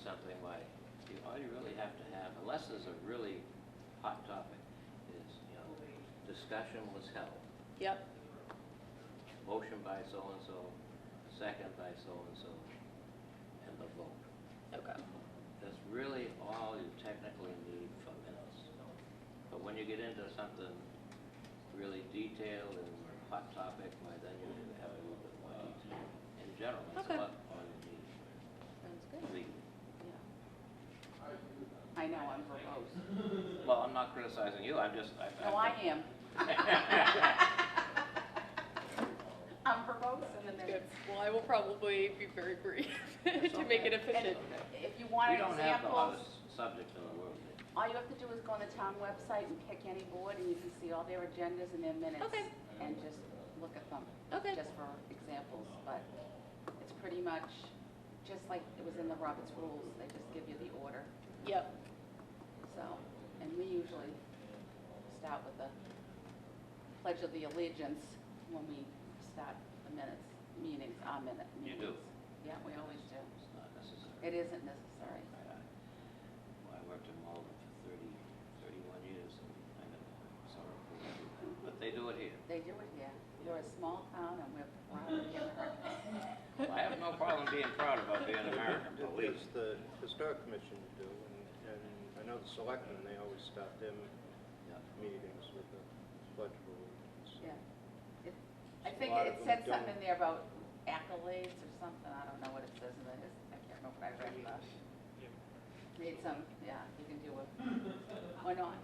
something like, all you really have to have, unless there's a really hot topic, is, discussion was held. Yep. Motion by so-and-so, second by so-and-so, and the vote. Okay. That's really all you technically need for minutes. But when you get into something really detailed and hot topic, why then you have a little bit more detail. In general, that's Okay. all you need. Sounds good. Legally. Yeah. I know, I'm verbose. Well, I'm not criticizing you, I'm just... No, I am. I'm verbose in the Good. minutes. Well, I will probably be very brief to make it efficient. If you want We don't have the examples, hottest subject in the world. all you have to do is go on the town website and pick any board, and you can see all their agendas and their minutes. Okay. And just look at them. Okay. Just for examples, but it's pretty much just like it was in the Roberts rules. They just give you the order. Yep. So, and we usually start with the Pledge of the Allegiance when we start the meetings, our minute You meetings. do? Yeah, we always do. It's not necessary. It isn't necessary. Well, I worked in Malden for 31 years, and I know, sorry for everything. But they do it here. They do it here. You're a small town and we're proud to be American. Well, I have no problem being proud about being American police. The Historic Commission do, and I know the selectmen, they always start them meetings with the Pledge of Allegiance. Yeah. I A think lot it of them said don't. something there about accolades or something. I don't know what it says in it. I can't remember what I read about. Made some, yeah, you can do it. Or not.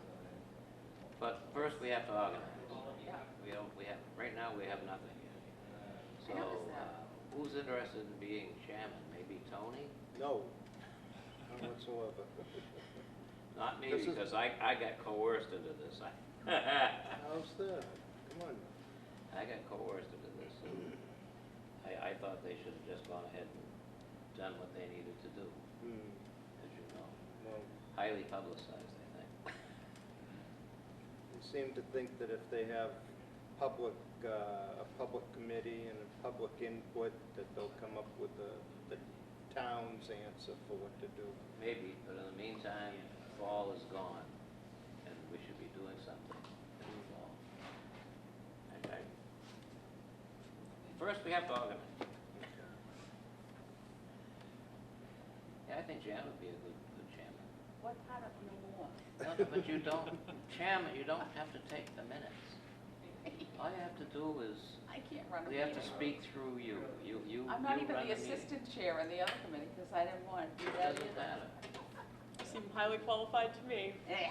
But first, we have to organize. Yeah. We have, right now, we have nothing. So, I noticed that. who's interested in being chairman? Maybe Tony? No, none whatsoever. Not me, This is- because I got coerced into this. How's that? Come on. I got coerced into this. I thought they should have just gone ahead and done what they needed to do, Hmm. as you know. Well, Highly publicized, I think. they seem to think that if they have a public committee and a public input, that they'll come up with the town's answer for what to do. Maybe, but in the meantime, fall is gone, and we should be doing something in the fall. Okay. First, we have to organize. Yeah, I think Jan would be a good chairman. What part of no more? No, but you don't, chairman, you don't have to take the minutes. All you have to do is, I can't run a we have to meeting. speak through you. I'm not even run the meeting. assistant chair in the other committee because I didn't want to do It that doesn't either. matter. You seem highly qualified to me. Eh.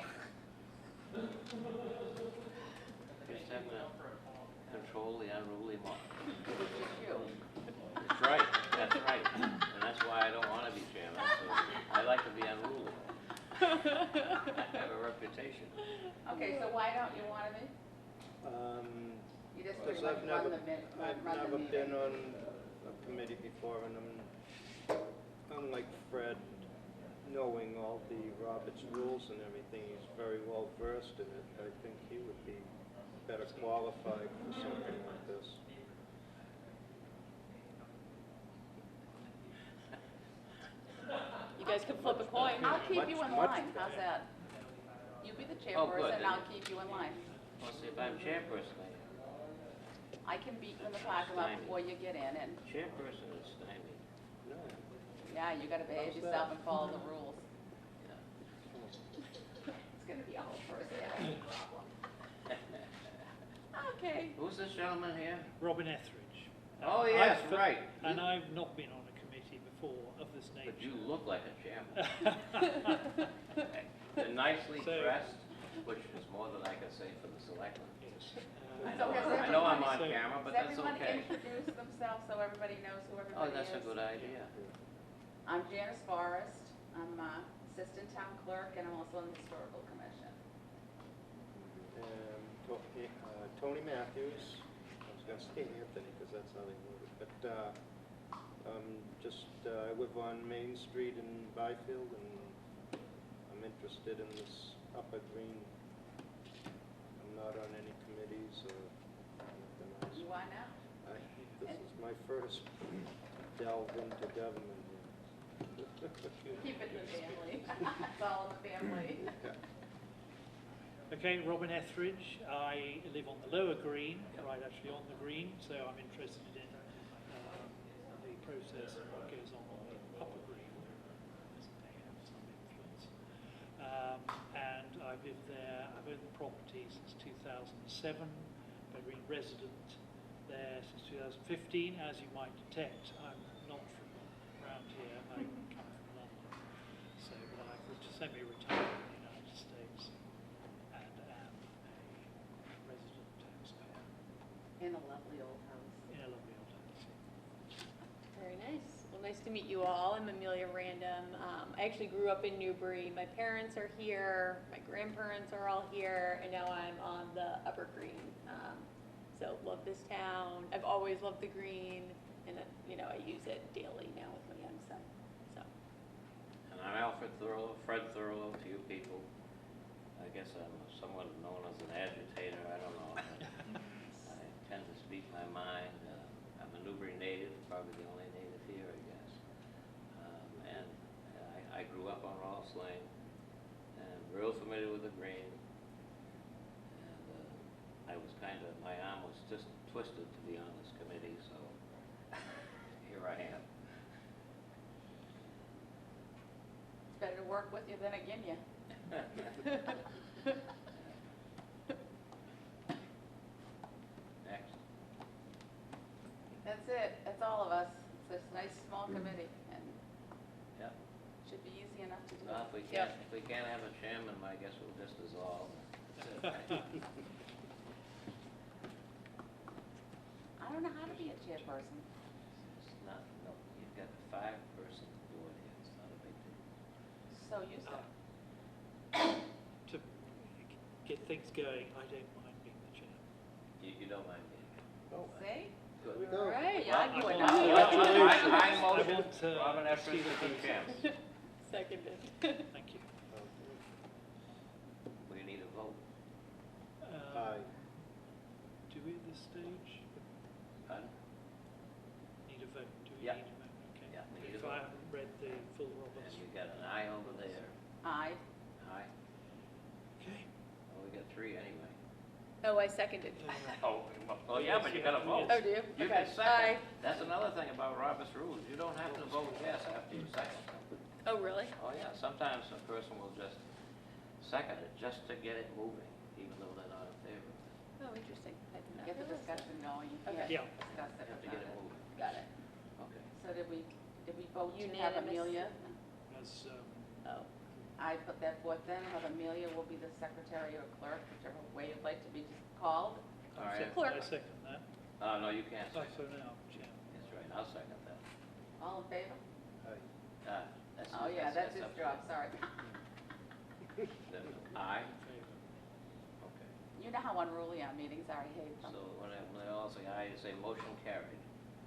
You just have to control the unruly mob. Which is you. That's right, that's right. And that's why I don't want to be chairman, so I like to be unruly. I have a reputation. Okay, so why don't you want to be? You just pretty Because much run the I've run the never meeting. been on a committee before, and unlike Fred, knowing all the Roberts rules and everything, he's very well versed in it. I think he would be better qualified for something like this. You guys can flip a coin. I'll keep you in Much line, how's that? You be the Oh, good. chairperson, I'll keep you in line. Well, see, if I'm chairperson, I can beat you in the parking lot before you get in, and, chairperson is stymied. No. yeah, you gotta behave How's yourself that? and follow the rules. Yeah. It's gonna be a whole personality problem. Okay. Who's this gentleman here? Robin Etheridge. Oh, yes, I've- right. And I've not been on a committee before of this nature. But you look like a chairman. And nicely So- dressed, which is more than I can say for the selectmen. Yes. I So know, has I know I'm on everyone- camera, but Does that's everyone okay. introduce themselves so everybody knows who Oh, everybody is? that's a good idea. I'm Janice Forrest. I'm assistant town clerk, and I'm also on the historical commission. Tony Matthews, I was going to say Anthony because that's how they move it, but I live on Main Street in Byfield, and I'm interested in this Upper Green. I'm not on any committees or anything else. You are now? This is my first delve into government here. Keep it in the family. It's all in the family. Okay, Robin Etheridge. I live on the lower green, right actually on the green, so I'm interested in the process of what goes on the upper green, as it may have some influence. And I've lived there, I've owned the property since 2007, I've been resident there since 2015. As you might detect, I'm not from around here, I come from London, so but I've semi-retired in the United States and am a resident taxpayer In a lovely old house. in a lovely old house. Very nice. Well, nice to meet you all. I'm Amelia Random. I actually grew up in Newbury. My parents are here, my grandparents are all here, and now I'm on the upper green. So love this town. I've always loved the green, and you know, I use it daily now with my young son. So And I'm Alfred Thurlow, Fred Thurlow to you people. I guess I'm somewhat known as an agitator, I don't know. I tend to speak my mind. I'm a Newbury native, probably the only native here, I guess. And I grew up on Ross Lane, and real familiar with the green. And I was my arm was just twisted to be on this committee, so here I am. It's better to work with you than against you. Next. That's it. That's all of us. It's this nice small committee, and Yep. should be easy enough to do. Well, if we can't have a chairman, I guess we'll just dissolve. I don't know how to be a chairperson. It's not, no, you've got a 5-person board here, it's not a big deal. So you said. To get things going, I don't mind being the chair. You don't mind being here. Oh, See? Good. we go. Right, Well, yeah, you would I not. motion, want, Robin to Etheridge see to the be chairman. seconded. Thank you. We need a vote. Aye. Do we at this stage Pardon? need a vote? Do we Yeah. need a vote? Okay. Yeah, we need a If I vote. haven't read the full And Roberts. you got an aye over there. Aye. Aye. Okay. Well, we got 3 anyway. Oh, I seconded. Oh, yeah, but you got to vote. Oh, do you? You Okay. can second. Aye. That's another thing about Robert's rules. You don't have to vote yes after you second. Oh, really? Oh, yeah, sometimes a person will just second it just to get it moving, even though they're not in favor of it. Oh, interesting. I did not Get the realize that. discussion going. You Okay. can't Yeah. discuss it You have to without get it it. moving. Got it. Okay. So did we vote to have Unanimous. Amelia? As, Oh. I put that forth then, have Amelia will be the secretary or clerk, whichever way you'd like to be called. All right. Clerk. I second that. No, you can't Oh, second. so now, chair. That's right, I'll second that. All in favor? Aye. Oh, yeah, that's his up to job, you. sorry. Then aye, In favour. okay. You know how unruly our meetings are, I hate So them. when they all say aye, you say motion carried.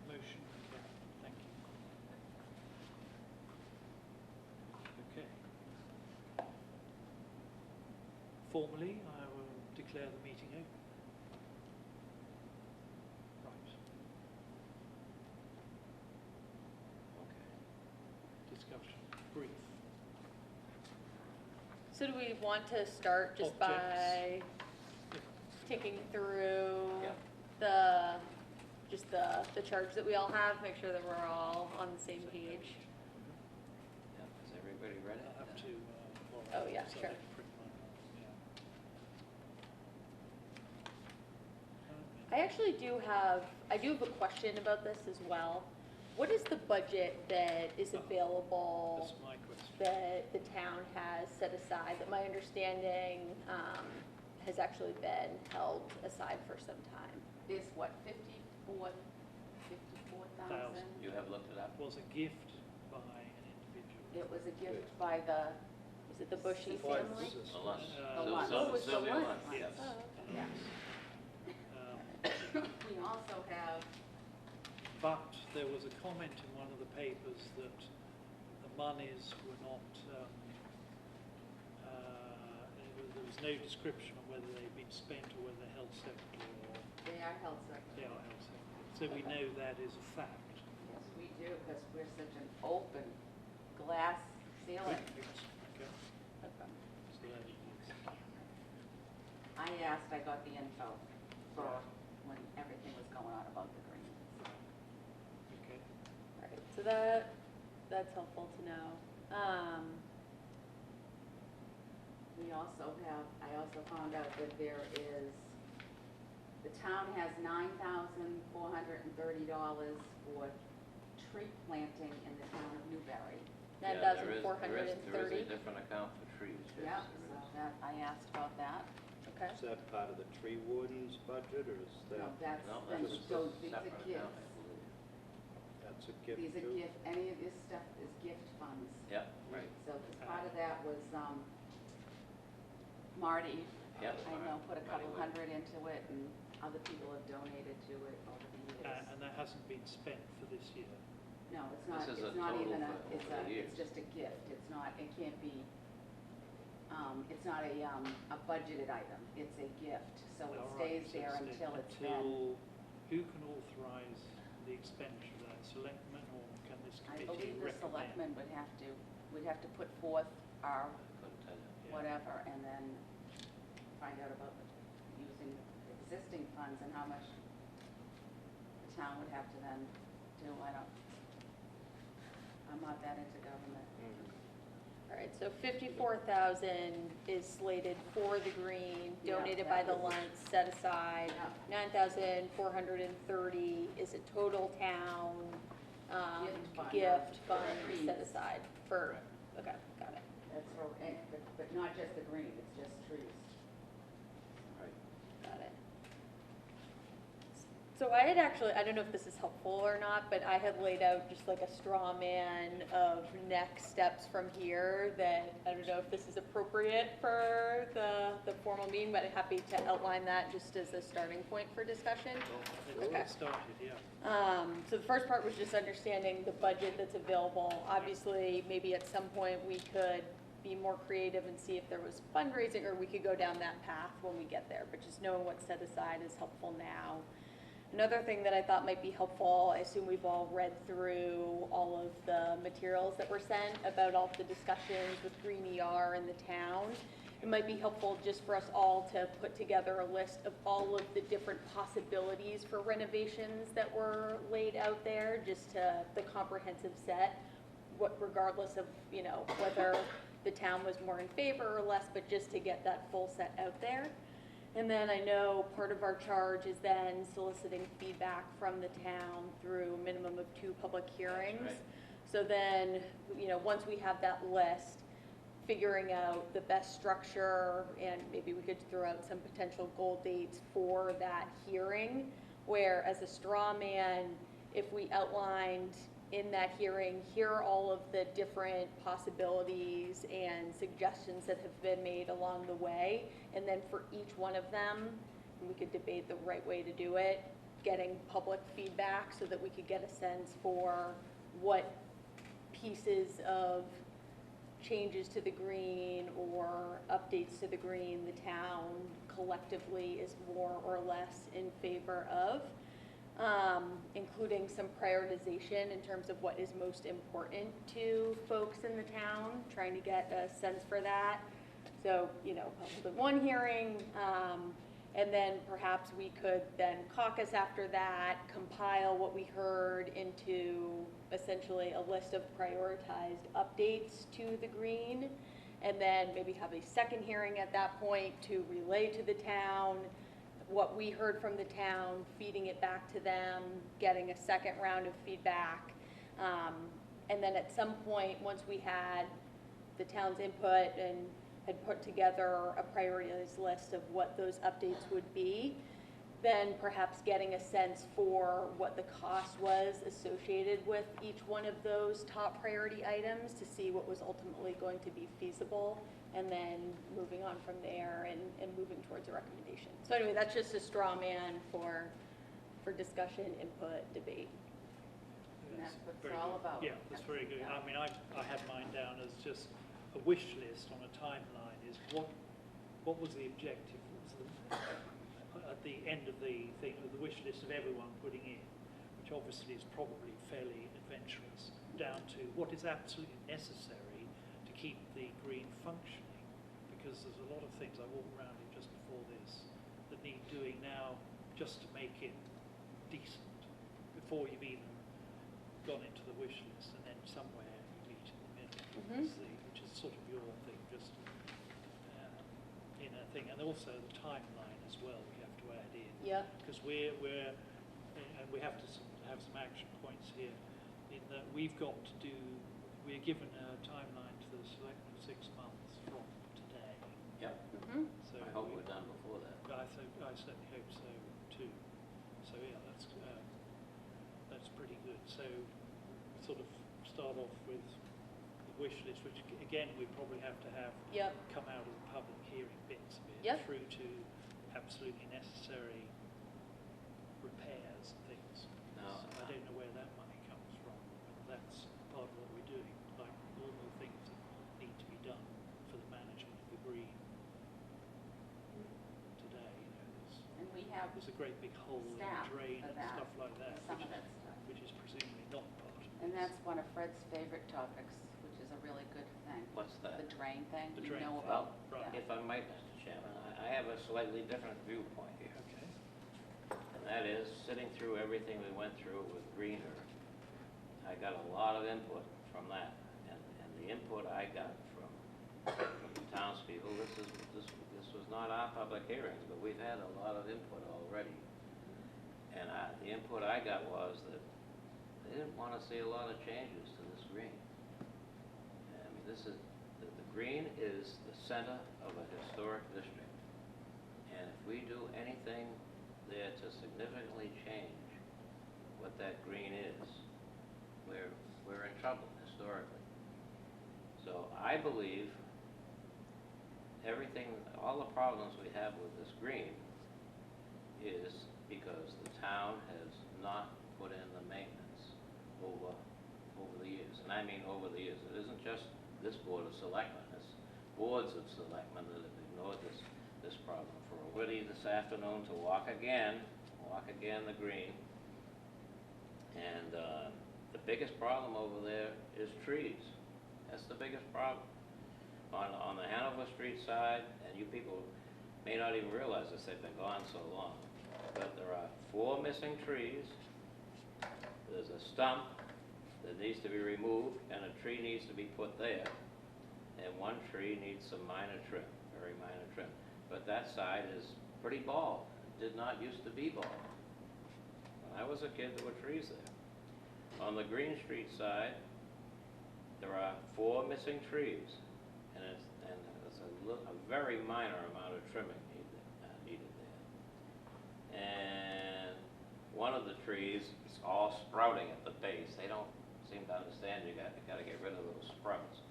Motion carried. Thank you. Okay. Formally, I will declare the meeting open. Right. Okay. Discussion. Brief. So do we want to start just by ticking through Yeah. the charts that we all have, make sure that we're all on the same page? Yeah, is everybody ready? I'll have to borrow. Oh, yeah, so I sure. can print mine out, I actually do have a question about this as well. What is the budget that is Oh, available That's my question. that the town has set aside, that my understanding has actually been held aside for some time? Is what, 54,000? You have looked it up? Was a gift by an individual. It was a gift by the, Was it the Bushy Why? family? The Lunds. The Lunds. Oh, it was the Sylvia Lunds. Lunds, yes. Oh, okay. yeah. We also have, But there was a comment in one of the papers that the monies were not, there was no description of whether they'd been spent or whether they're held separately or they are held separately. they are held separately. So we know that is a fact. Yes, we do, because we're such an open, glass ceiling. Okay. Okay. So there it is. I asked, I got the info for when everything was going on about the green. Okay. All right, so that's helpful to know. We also have, I also found out that there is, the town has $9,430 for tree planting in the town of Newbury. Yeah, there is a different account for trees, Yeah, yes, so there is. that, I asked about that. Okay. Is that part of the tree warden's budget, or is No, that, that's, No, then that's a so these are separate gifts. account, I believe. that's a gift These are too? gift, any of this stuff is gift funds. Yep, right. So, because part of that was, Marty, Yep. I know, put a Marty couple Wood. hundred into it, and other people have donated to it over the years. And that hasn't been spent for this year. No, it's not, This is it's a not total even a, for it's over the years. it's just a gift, it's not, it can't be, it's not a budgeted item, it's a gift, so it All right, stays so there it's until it's been. who can authorise the expenditure of that? Selectmen, or can this I committee believe the recommend? selectmen would have to put forth our Couldn't tell you. Yeah. whatever, and then find out about using existing funds and how much the town would have to then do, I'm not that into government. All right, so 54,000 is slated for the green, Yeah, donated that by the was- lunch, set aside. Yeah. 9,430 is a total town Gift fund. gift fund Trees. set aside for, okay, got it. That's for, but not just the green, it's just trees. Right. Got it. So I had actually, I don't know if this is helpful or not, but I had laid out just like a straw man of next steps from here that, I don't know if this is appropriate for the formal meeting, but I'm happy to outline that just as a starting point for discussion. Let's Okay. get started, yeah. So the first part was just understanding the budget that's available. Obviously, maybe at some point we could be more creative and see if there was fundraising, or we could go down that path when we get there, but just knowing what's set aside is helpful now. Another thing that I thought might be helpful, I assume we've all read through all of the materials that were sent about all of the discussions with Green ER in the town. It might be helpful just for us all to put together a list of all of the different possibilities for renovations that were laid out there, just to the comprehensive set, regardless of, whether the town was more in favor or less, but just to get that full set out there. And then I know part of our charge is then soliciting feedback from the town through a minimum of 2 public hearings. right. So then, once we have that list, figuring out the best structure, and maybe we could throw out some potential goal dates for that hearing, where as a straw man, if we outlined in that hearing, here are all of the different possibilities and suggestions that have been made along the way, and then for each one of them, we could debate the right way to do it, getting public feedback so that we could get a sense for what pieces of changes to the green or updates to the green the town collectively is more or less in favor of. Including some prioritization in terms of what is most important to folks in the town, trying to get a sense for that. So, hold one hearing, and then perhaps we could then caucus after that, compile what we heard into essentially a list of prioritized updates to the green, and then maybe have a second hearing at that point to relay to the town what we heard from the town, feeding it back to them, getting a second round of feedback. And then at some point, once we had the town's input and had put together a prioritized list of what those updates would be, then perhaps getting a sense for what the cost was associated with each one of those top priority items to see what was ultimately going to be feasible, and then moving on from there and moving towards a recommendation. So anyway, that's just a straw man for discussion, input, debate. And that's what it's Very all good. about. Yeah, that's very good. Yeah. I mean, I had mine down as just a wish list on a timeline, is what was the objective? What was at the end of the thing, the wish list of everyone putting in, which obviously is probably fairly adventurous. down to what is absolutely necessary to keep the green functioning, because there's a lot of things, I walked around it just before this, that need doing now just to make it decent, before you've even gone into the wish list, and then somewhere you meet in the middle, which is sort of your thing, just in a thing, and also the timeline as well we have to add in. Yep. Because we're and we have to have some action points here, in that we're given a timeline to the selectmen 6 months from today. Yep. So I hope we're done before that. I certainly hope so too. So yeah, that's pretty good. So sort of start off with the wish list, which again we probably have to have Yep. come out of the public hearing bits of it, Yep. through to absolutely necessary repairs and things. Now, So I don't know where that money comes from, whether that's part of what we're doing, like normal things that need to be done for the management of the green today. And we have There's a great big hole in the staff drain for and that, stuff like that, some of that stuff. which is presumably not part of And this. that's one of Fred's favorite topics, which is a really good thing. What's that? The drain thing, The you drain know thing, about. right. Yeah. If I might, Mr. Chairman, I have a slightly different viewpoint here. Okay. And that is, sitting through everything we went through with Greener, I got a lot of input from that. And the input I got from the townspeople, this was not our public hearings, but we've had a lot of input already. And the input I got was that they didn't want to see a lot of changes to this green. I mean, the green is the center of a historic district. And if we do anything there to significantly change what that green is, we're in trouble historically. So I believe all the problems we have with this green is because the town has not put in the maintenance over the years. And I mean over the years. It isn't just this board of selectmen, it's boards of selectmen that have ignored this problem. For Woody this afternoon to walk again the green. And the biggest problem over there is trees. That's the biggest problem. On the Hanover Street side, and you people may not even realize this, they've been gone so long, but there are 4 missing trees. There's a stump that needs to be removed, and a tree needs to be put there. And 1 tree needs some minor trim, very minor trim. But that side is pretty bald. It did not used to be bald. When I was a kid, there were trees there. On the Green Street side, there are 4 missing trees, and it's a very minor amount of trimming needed there. And one of the trees is all sprouting at the base. They don't seem to understand you got to get rid of those sprouts.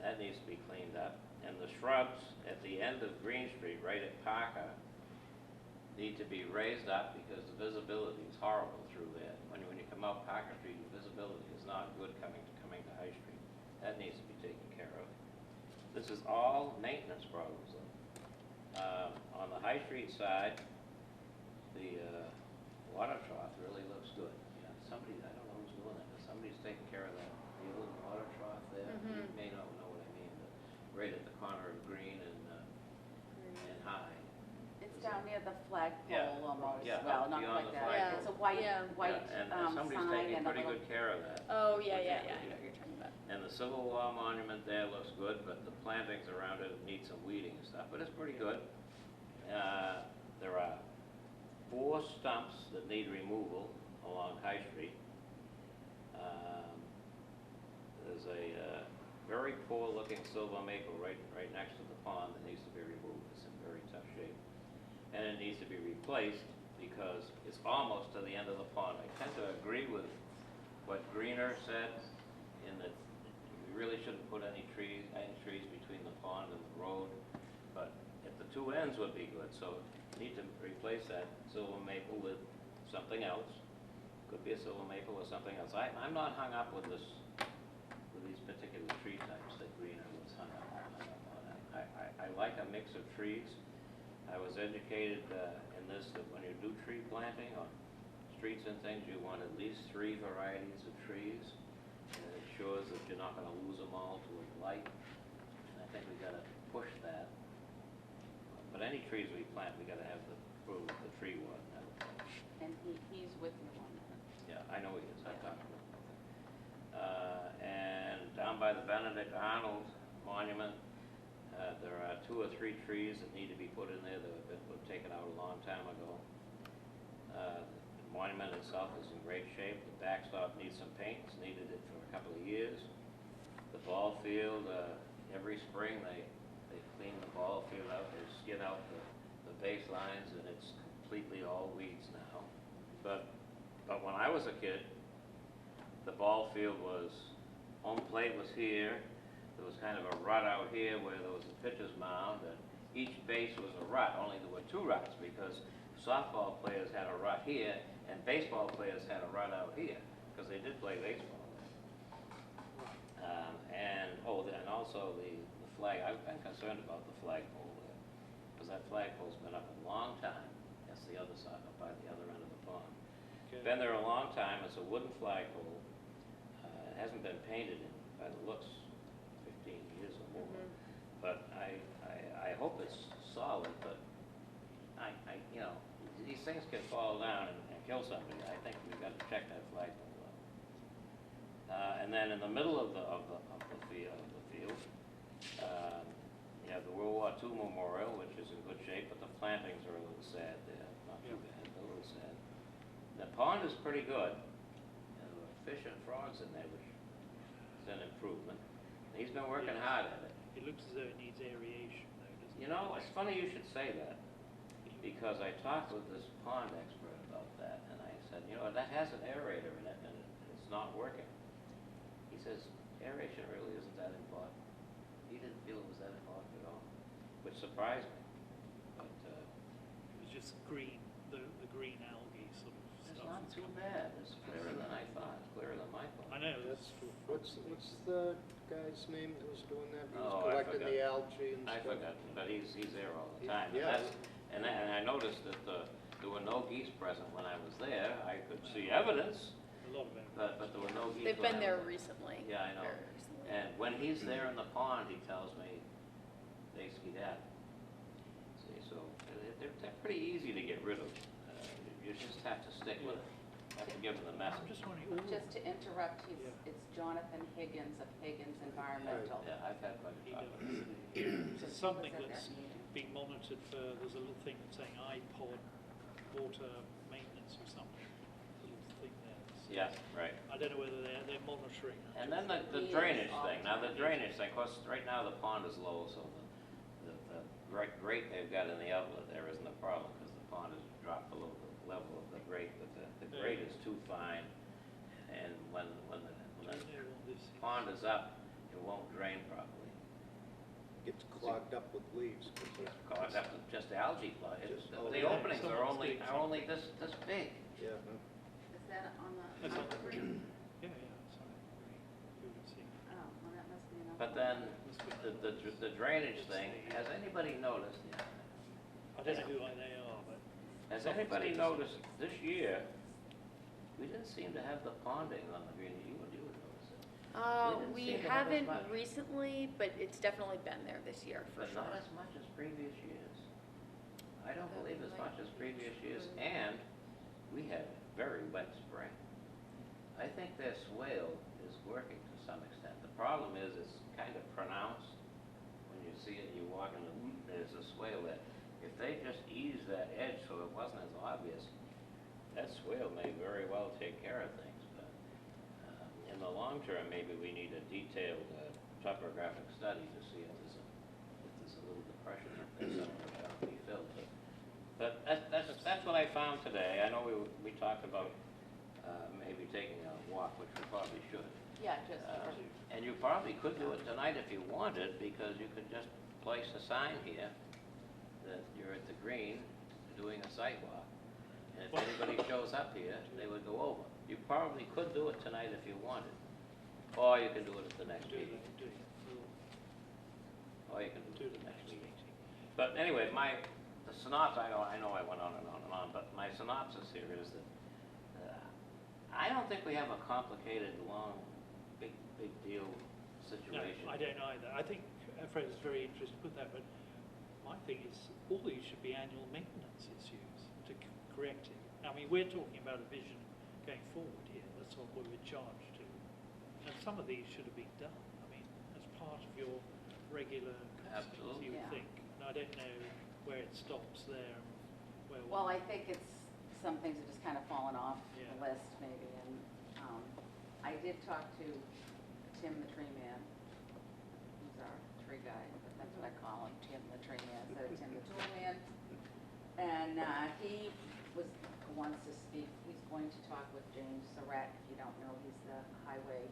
That needs to be cleaned up. And the shrubs at the end of Green Street, right at Parker, need to be raised up because the visibility is horrible through there. When you come out Parker Street, the visibility is not good coming to High Street. That needs to be taken care of. This is all maintenance problems, though. On the High Street side, the water trough really looks good. Yeah, somebody, I don't know who's doing it, but somebody's taking care of that. The old water trough there, you may not know what I mean, but right at the corner of Green and High. It's down near the flagpole Yeah, almost. yeah, Well, not beyond quite the that. flagpole. It's a white Yeah. And somebody's sign taking and a pretty little. good care of that. Oh, yeah, I know what you're talking about. And the Civil War monument there looks good, but the plantings around it need some weeding and stuff, but it's pretty good. There are 4 stumps that need removal along High Street. There's a very poor looking silver maple right next to the pond that needs to be removed. It's in very tough shape. And it needs to be replaced because it's almost to the end of the pond. I tend to agree with what Greener said in that we really shouldn't put any trees between the pond and the road, but at the 2 ends would be good. So you need to replace that silver maple with something else. Could be a silver maple or something else. I'm not hung up with these particular tree types that Greener was hung up on. I like a mix of trees. I was educated in this that when you do tree planting on streets and things, you want at least 3 varieties of trees. It ensures that you're not gonna lose them all to a blight. And I think we gotta push that. But any trees we plant, we gotta have the approval of the tree warden. And he's with you on that. Yeah, I know he is, I talked to him. And down by the Benedict Arnold Monument, there are 2 or 3 trees that need to be put in there that were taken out a long time ago. The monument itself is in great shape. The backstop needs some paint. It's needed it for a couple of years. The ball field, every spring they clean the ball field out. They skin out the baselines, and it's completely all weeds now. But when I was a kid, the ball field was, home plate was here. There was kind of a rut out here where there was a pitcher's mound, and each base was a rut, only there were 2 ruts because softball players had a rut here and baseball players had a rut out here because they did play baseball. And also the flag. I've been concerned about the flagpole there because that flagpole's been up a long time. That's the other side, up by the other end of the pond. Okay. Been there a long time. It's a wooden flagpole. It hasn't been painted in, by the looks, 15 years or more. But I hope it's solid, but you know, these things can fall down and kill somebody. I think we've got to check that flagpole out. And then in the middle of the field, you have the World War II Memorial, which is in good shape, but the plantings are a little sad there. Not too bad, but a little sad. The pond is pretty good. There were fish and frogs in there, which is an improvement. He's been working hard at it. It looks as though it needs aeration, though, doesn't it? You know, it's funny you should say that, because I talked with this pond expert about that, and I said, you know, that has an aerator in it, and it's not working. He says, aeration really isn't that important. He didn't feel it was that important at all, which surprised me. But It was just green, the green algae sort of it's stuff. not too bad. It's clearer than I thought, clearer than my thought. I know, That's, that's, what's the guy's name that was doing that? He was Oh, I collecting forgot. the algae and I stuff. forgot, but he's there all the He- time. yeah. And I noticed that there were no geese present when I was there. I could see evidence, a lot of it. but there were no geese. They've when been I there was recently. Yeah, I know. Very recently. And when he's there in the pond, he tells me they skedaddle. See, so they're pretty easy to get rid of. You just have to stick with it. Have to give them the I'm message. just wondering, Just to interrupt, Yeah. it's Jonathan Higgins of Higgins Environmental. Yeah, I've had quite a he talk does, with him. there's He something was at that's that meeting. being monitored for, there's a little thing that's saying iPod water maintenance or something, a little thing there. Yeah, right. I don't know whether they're monitoring. And then the He is drainage all thing. Now the time. drainage thing, of course, right now the pond is low, so the grate they've got in the outlet there isn't a problem because the pond has dropped below the level of the grate, but the grate is too fine, and when I the don't know what this is. pond is up, it won't drain properly. Gets clogged up with leaves. 'cause It's clogged up with just algae flood. Just- The yeah, openings are someone's only doing this big. Yeah, Is that on the? That's on the upper green. green? Yeah, sorry, green, you would see. Oh, well, that must be enough. But then the drainage thing, has anybody noticed? I don't know who they are, but. Has anybody noticed this year, we didn't seem to have the ponding on the green, you would notice it. didn't We seem to have as haven't much. recently, but it's definitely been there this year for But sure. not as much as previous years. I don't That believe as might much as be previous years, true. and we had very wet spring. I think their swale is working to some extent. The problem is it's kind of pronounced. When you see it, you walk in there's a swale there. If they just ease that edge so it wasn't as obvious, that swale may very well take care of things. But in the long term, maybe we need a detailed topographic study to see if there's a little depression up there somewhere that ought to be filled. But that's what I found today. I know we talked about maybe taking a walk, which we probably should. Yeah, just, And you probably could do it tonight if you wanted, because you could just place a sign here that you're at the green doing a site walk. And if anybody shows up here, they would go over. You probably could do it tonight if you wanted. Or you can do it at the next Do meeting. it, Or you can do do the it at the next meeting. meeting. But anyway, the synopsis, I know I went on and on and on, but my synopsis here is that I don't think we have a complicated, long, big big deal No, situation. I don't either. I think Fred is very interested with that, but my thing is all these should be annual maintenance issues to correct it. I mean, we're talking about a vision going forward here. That's what we're in charge to. And some of these should have been done. I mean, as part of your regular costings, Absolutely. you would Yeah. think. And I don't know where it stops there and where we... Well, I think it's, some things have just kind of fallen off Yeah. the list maybe, and I did talk to Tim the tree man. He's our tree guy, but that's what I call him, Tim the tree man, instead of Tim the tool man. And he wants to speak, he's going to talk with James Surratt, if you don't know, he's the highway,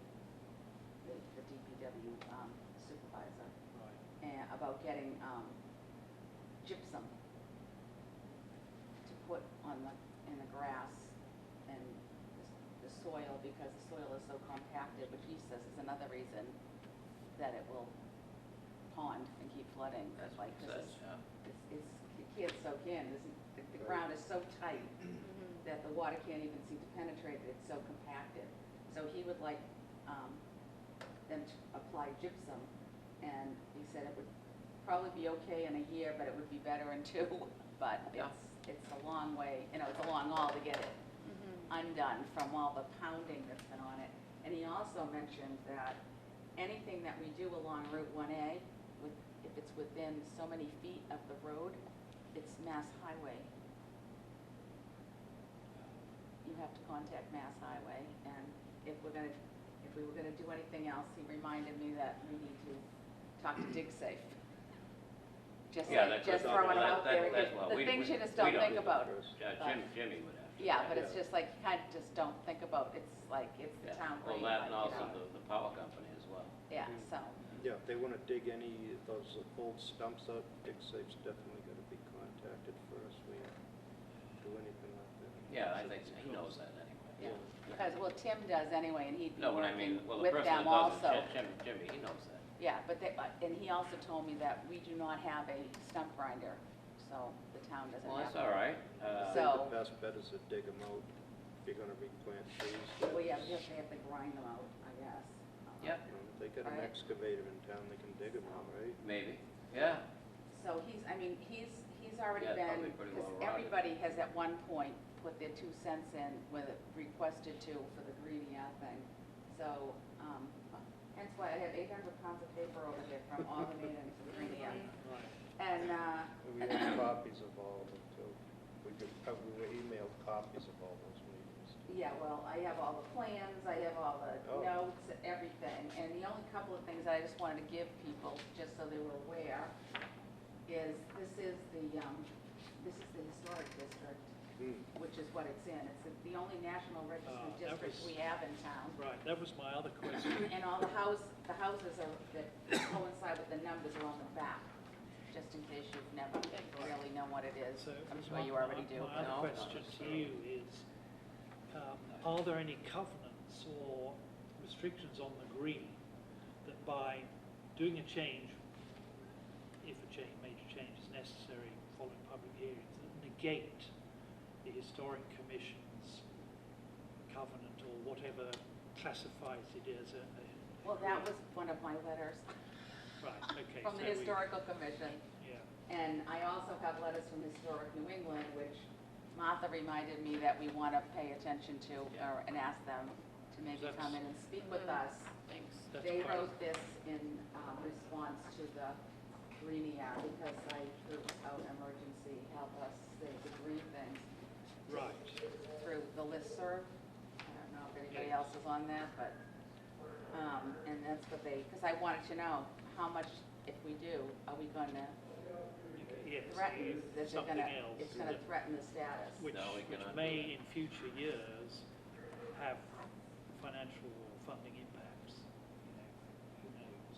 the DPW supervisor, Right. and about getting gypsum to put on in the grass and the soil, because the soil is so compacted, which he says is another reason that it will pond and keep flooding. That's what Like, it 'cause says, yeah. it can't soak in, the ground is so tight Mhm. that the water can't even seem to penetrate it, it's so compacted. So he would like them to apply gypsum, and he said it would probably be okay in a year, but it would be better in 2. But Yeah. it's a long way, it's a long haul to get it Mhm. undone from all the pounding that's been on it. And he also mentioned that anything that we do along Route 1A, if it's within so many feet of the road, it's Mass Highway. You have to contact Mass Highway, and if we were gonna do anything else, he reminded me that we need to talk to DigSafe. Just Yeah, like, that's just what- throwing it out there, that's what the we- things you we- just we don't don't think do about. Jimmy would have to. Yeah, but it's Yeah. just like, you kind of just don't think about, it's like, it's the Yeah. town Well, brain, that like, and you also know. the power company as well. Yeah, Mm. so, Yeah, if they want to dig any of those old stumps up, DigSafe's definitely got to be contacted first. We do anything like that. Yeah, I think he knows that anyway. yeah, because, well, Tim does anyway, and he'd be No, what I mean, working well, the with person that them does also. it, Jimmy, he knows that. Yeah, but they, and he also told me that we do not have a stump grinder, so the town doesn't have. Well, that's one. all right. I So- think the best bet is to dig them out if you're going to replant trees. Well, yeah, because they have to grind them out, I guess. Yep. If they got an Right. excavator in town, they can dig them out, right? Maybe, yeah. So he's already Yeah, been, probably pretty well because rotted. everybody has at one point put their 2 cents in with it requested to for the Greenier thing. So, hence why I have 800 pounds of paper over here from all the meetings of Greenier. Right. And, We have copies of all of them too. We were emailed copies of all those meetings. yeah, well, I have all the plans, I have all the Oh. notes, everything. And the only couple of things I just wanted to give people, just so they were aware, is this is the historic district, which is what it's in. It's the only national that registered district was- we have in town. Right, that was my other question. And all the houses that coincide with the numbers are on the back, just in case you've never really know what it is. So I'm sure my- you already do. My No, other not question to necessarily. you is, are there any covenants or restrictions on the green that by doing a change, if a major change is necessary following public hearings, that negate the Historic Commission's covenant or whatever classifies it as a... Well, that was one of my letters Right, okay. from the so we- Historical Commission. Yeah, And I also have letters from Historic New England, which Martha reminded me that we want to pay attention to, and ask them to maybe That's- come in and speak with us. Thanks. that's They part of- wrote this in response to the Greenier, because I threw out emergency help us save the green things Right. through the listserv. I don't know if anybody Yeah. else is on that, but, and that's what because I wanted to know how much, if we do, are we going to Yes, threaten, that they're something gonna, else. it's going to threaten the status. Which, No, we which cannot may in future years have financial or funding impacts, who knows?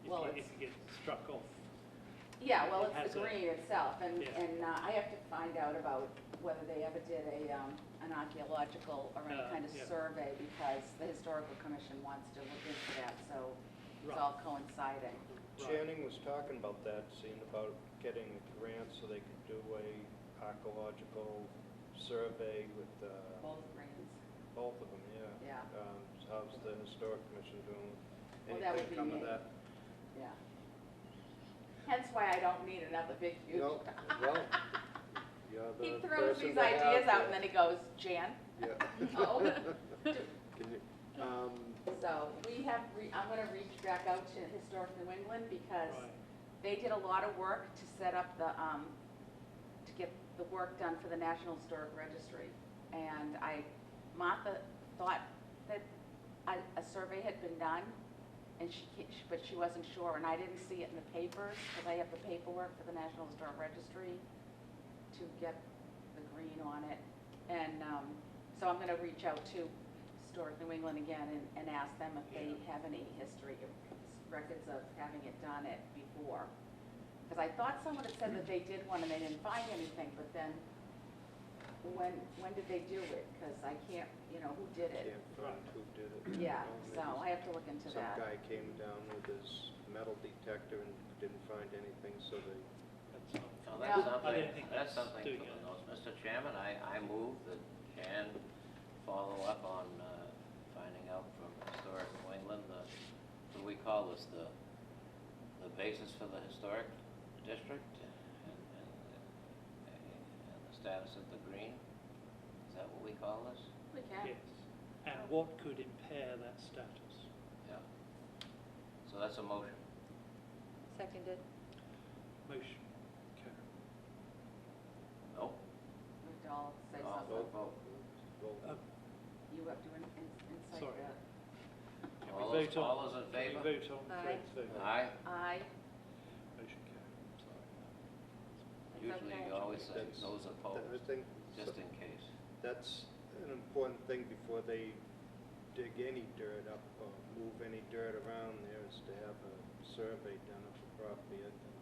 Well, If you get struck off. Yeah, well, It it's the has a- green itself, and, Yeah. and I have to find out about whether they ever did an archaeological or any kind of Yeah. survey, because the Historical Commission wants to look into that, so it's Right. all coinciding. Right. Channing was talking about that, seeing about getting a grant so they could do a archaeological survey with Both greens. Both of them, yeah. Yeah. How's the historic commission doing? Well, that would Anything be come of me. that? Yeah. Hence why I don't need another big, huge. No, well, you're the He throws person these to have ideas out the- and then he goes, Jan? Yeah. No. Can you, So we have, I'm gonna reach back out to Historic New England because Right. they did a lot of work to set up the, to get the work done for the National Historic Registry. And Martha thought that a survey had been done, and but she wasn't sure, and I didn't see it in the papers, because I have the paperwork for the National Historic Registry to get the green on it. And so I'm gonna reach out to Historic New England again and ask them if they have any history, records of having it done before. Because I thought someone had said that they did one and they didn't find anything, but then when did they do it? Because I can't, who did it? can't find who did it. Yeah, Well, so maybe I have to look into Some that. guy came down with his metal detector and didn't find anything, so they, That's not. No, Yeah. that's I something, don't think that's that's something doing for the it. notes. Mr. Chairman, I move that Jan follow up on finding out from Historic New England, what do we call this, the basis for the historic district and the status of the green? Is that what we call this? We can. Yes. And what could impair that status? Yeah. So that's a motion. Seconded. Motion carried. No? We have to all say All something. vote. well, You have to incite Sorry. that. Can All we those- vote on? all those in can we favour? vote on Aye. Fred's vote? Aye. Aye. Motion carried. Sorry. It's Usually okay. you always say That's- those I opposed, think just in case. that's an important thing before they dig any dirt up or move any dirt around there, is to have a survey done of the property, I think.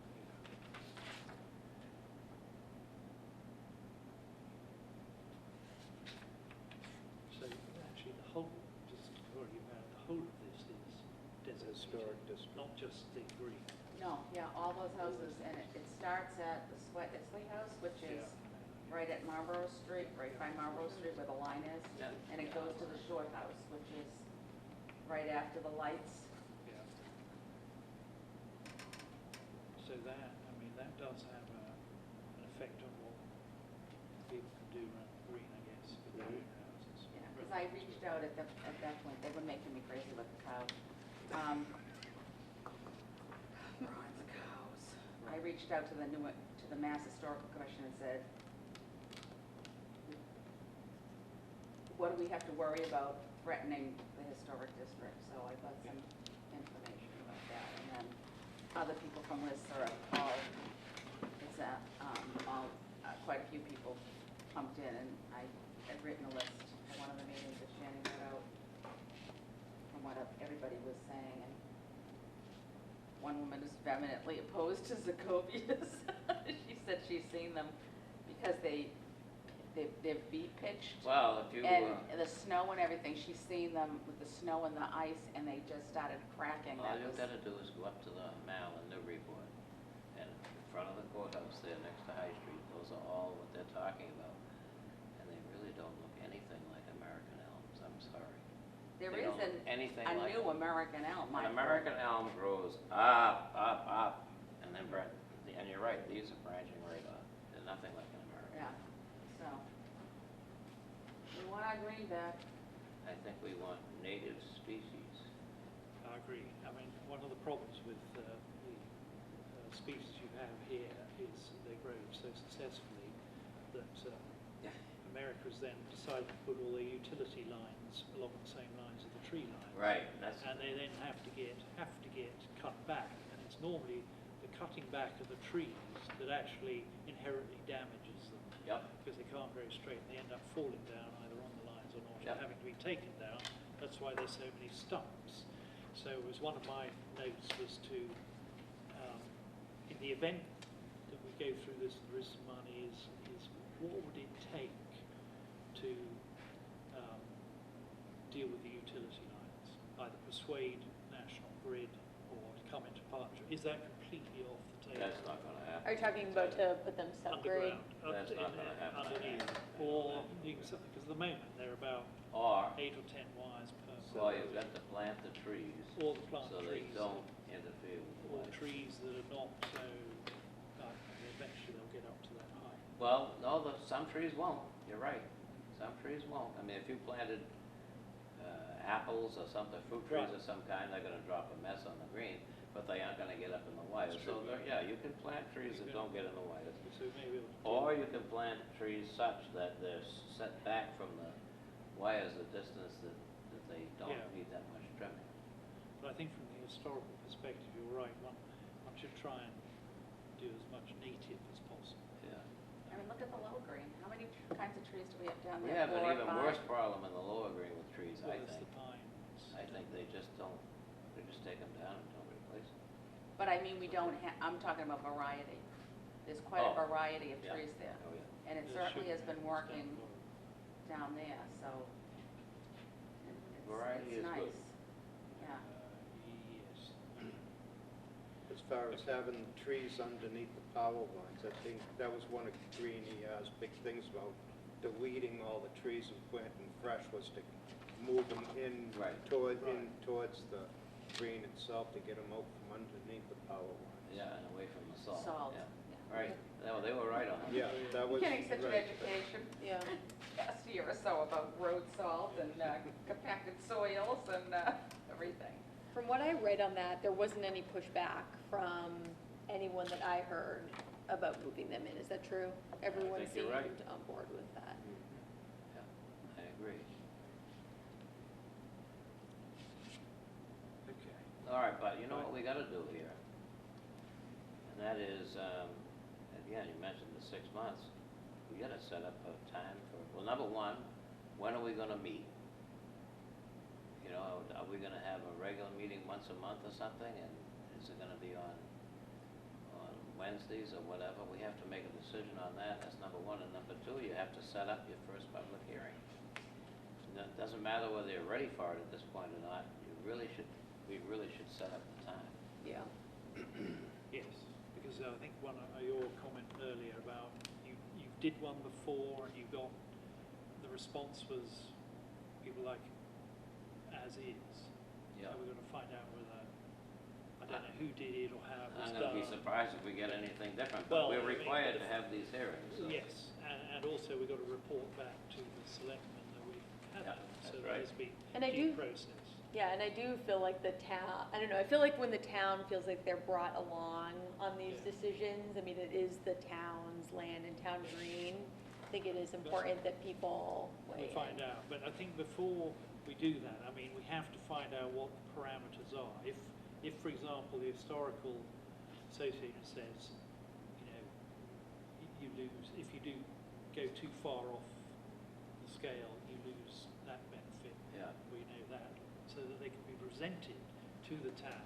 So actually, the whole, just worry about the whole of this is designated, Historic district. not just the green. No, yeah, all those houses, and it starts at the Sweat Isley House, which is Yeah. right at Marlborough Street, right by Marlborough Street where the line is. Yeah. And it goes to the Short House, which is right after the lights. Yeah. So that, I mean, that does have an effect on what people can do around the green, I guess, with the Mhm. greenhouses. Yeah, because I reached out at that point, they were making me crazy with the cows. Bronze cows. I reached out to the Mass Historical Commission and said, what do we have to worry about threatening the historic district? So I got some information about that, and then other people from Listserv called, quite a few people pumped in, and I had written a list for one of the meetings that Shannon got out from what everybody was saying, and one woman is vehemently opposed to Zacovias. She said she's seen them because they're V-pitched. Well, if you, And the snow and everything, she's seen them with the snow and the ice, and they just started cracking. all That you've was- got to do is go up to the Mall in Newburyport, and in front of the courthouse there next to High Street, those are all what they're talking about. And they really don't look anything like American elms, I'm sorry. There They is don't look anything a like new them. American elm. An I've American heard. elm grows up, and then and you're right, these are branching right off. They're nothing like an American. Yeah, so. We want our green back. I think we want native species. I agree. I mean, one of the problems with the species you have here is they grow so successfully that America's then decided to put all their utility lines along the same lines as the tree lines. Right, that's, And they then have to get cut back, and it's normally the cutting back of the trees that actually inherently damages them, yep, because they can't grow straight, and they end up falling down either on the lines or not, Yep. or having to be taken down. That's why there's so many stumps. So it was one of my notes was to, in the event that we go through this and there is some money, is what would it take to deal with the utility lines? Either persuade National Grid or to come into partnership. Is that completely off the table? that's not gonna happen. Are you talking about to put them subgrade? Underground, That's not gonna happen. underneath, or, because at the moment they're about Or, 8 or 10 wires per or you've got to plant the trees or the plant so they trees, don't interfere with the or light. trees that are not so, eventually they'll get up to that height. Well, no, some trees won't, you're right. Some trees won't. I mean, if you planted apples or something, fruit trees Right. of some kind, they're gonna drop a mess on the green, but they aren't gonna get up in the wires. That's So, true. yeah, you can plant trees You that can- don't get in the wires. So maybe it'll Or you can plant trees such that they're set back from the wires a distance that they don't Yeah. need that much trimming. But I think from the historical perspective, you're right. One should try and do as much native as possible. Yeah. I mean, look at the low green. How many kinds of trees do we have down We there? have an 4 or even 5? worse problem in the lower green with trees, Well, I it's think. the pines. I think they just don't, they just take them down and don't replace them. But I mean, we don't I'm talking about variety. There's quite Oh, a variety of yeah. trees there. Oh, yeah. And it There certainly has should been be working stuff down there, so Variety it's is nice. good. Yeah. Yes. As far as having trees underneath the power lines, I think that was one of Greeny's big things about deleting all the trees and planting fresh was to move them in Right. towards the green itself to get them out from underneath the power lines. Yeah, and away from the salt. Salt, Yeah. yeah. Right. No, they were right on that. Yeah, that was You're getting such an right. education Yeah. past year or so about road salt and compacted soils and everything. From what I read on that, there wasn't any pushback from anyone that I heard about moving them in. Is that true? Everyone think you're seemed right. on board with that. Yeah, I agree. Okay. All right, but you know what we gotta do here? And that is, again, you mentioned the 6 months. We gotta set up a time for, well, number one, when are we gonna meet? You know, are we gonna have a regular meeting once a month or something? And is it gonna be on Wednesdays or whatever? We have to make a decision on that. That's number one. And number two, you have to set up your first public hearing. And it doesn't matter whether you're ready for it at this point or not. We really should set up the time. Yeah. Yes, because I think one of your comment earlier about you did one before and you got, the response was people like as is. Yeah. So we're going to find out whether, I don't know who did it or how it was I'm done. gonna be surprised if we get anything different, Well, but we're I mean, required but to have these hearings, so. Yes, and also we've got to report back to the selectmen that we've had Yeah, them. So that's there right. has been And I due do- process. Yeah, and I do feel like the town, I don't know, I feel like when the town feels like they're brought along on these Yeah. decisions, I mean, it is the town's land and town green. I think it is important that people weigh We find in. out, but I think before we do that, I mean, we have to find out what the parameters are. If, for example, the historical association says, you know, you lose, if you do go too far off the scale, you lose that benefit. Yeah. We know that, so that they can be presented to the town.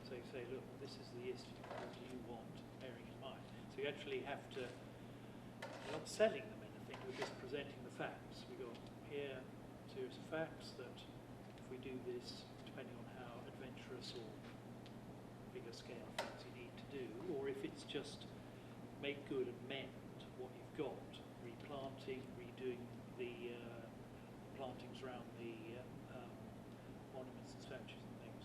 So you say, look, this is the issue, what do you want, bearing in mind. So you actually have to, you're not selling them anything, we're just presenting the facts. We've got here a series of facts that if we do this, depending on how adventurous or bigger scale things you need to do, or if it's just make good and mend what you've got, replanting, redoing the plantings around the monuments and statues and things,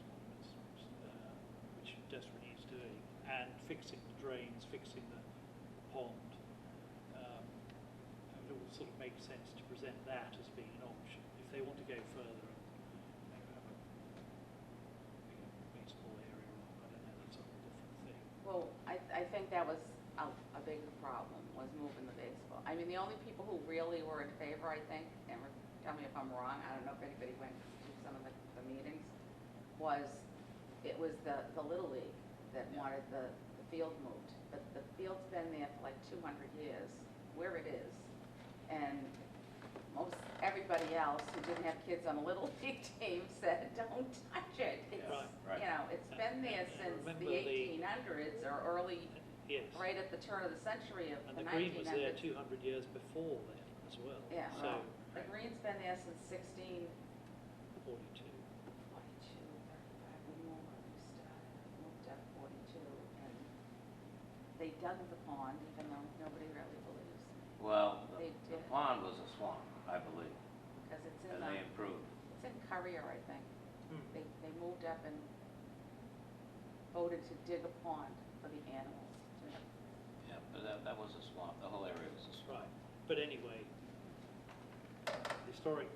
which desperately needs doing, and fixing the drains, fixing the pond. It all sort of makes sense to present that as being an option. If they want to go further and maybe have a bigger baseball area, or I don't know, that's a whole different thing. Well, I think that was a bigger problem, was moving the baseball. I mean, the only people who really were in favor, I think, and tell me if I'm wrong, I don't know if anybody went to some of the meetings, it was the Little League that wanted the field moved. But the field's been there for like 200 years, where it is. And everybody else who didn't have kids on a Little League team said, don't touch it. It's, Right. you know, it's been there And since remember the 1800s or early, Yes. right at the turn of the century of And the the green was there 1900s. 200 years before then as well. Yeah, So, well, the green's been there since 1642, 42. 35, we moved up 42, and they dug the pond, even though nobody really believes. Well, They the did. pond was a swamp. I believe, Because it's in and they improved. it's in Courier, I think. Hmm. They moved up and voted to dig a pond for the animals. Yeah, but that was a swamp, the whole area was a swamp. Right, but anyway, the historic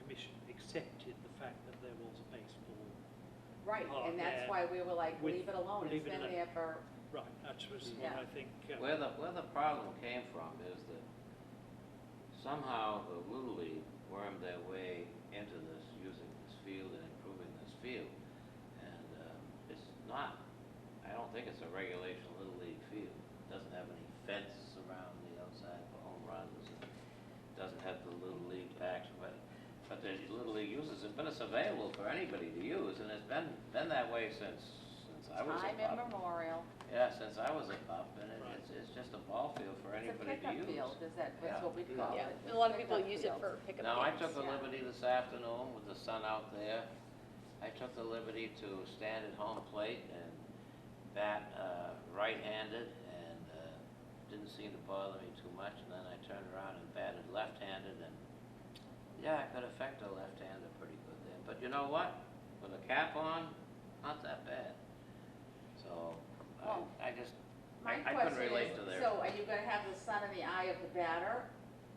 commission accepted the fact that there was a baseball. Right, Oh, and that's yeah. why we were like, With- leave it alone, leave it's it been alone. there for, Right, that was Yeah. what I think. Where the problem came from is that somehow the Little League wormed their way into this, using this field and improving this field. And it's not, I don't think it's a regulation Little League field. It doesn't have any fence around the outside for home runs. It doesn't have the Little League packs, but the Little League uses it, but it's available for anybody to use, and it's been that way since I was a time pup. immemorial. Yeah, since I was a pup, and Right. it's just a ball field for It's a anybody to pickup use. field, that's Yeah. what we'd call Yeah, it. and a lot of people Pickup use it field. for pickup Now, I games. took the yeah. liberty this afternoon with the sun out there. I took the liberty to stand at home plate and bat right-handed, and didn't seem to bother me too much. And then I turned around and batted left-handed, and yeah, I could affect a left-hander pretty good there. But you know what? With a cap on, not that bad. So Well, I just My I couldn't question relate is, to their. so are you gonna have the sun in the eye of the batter?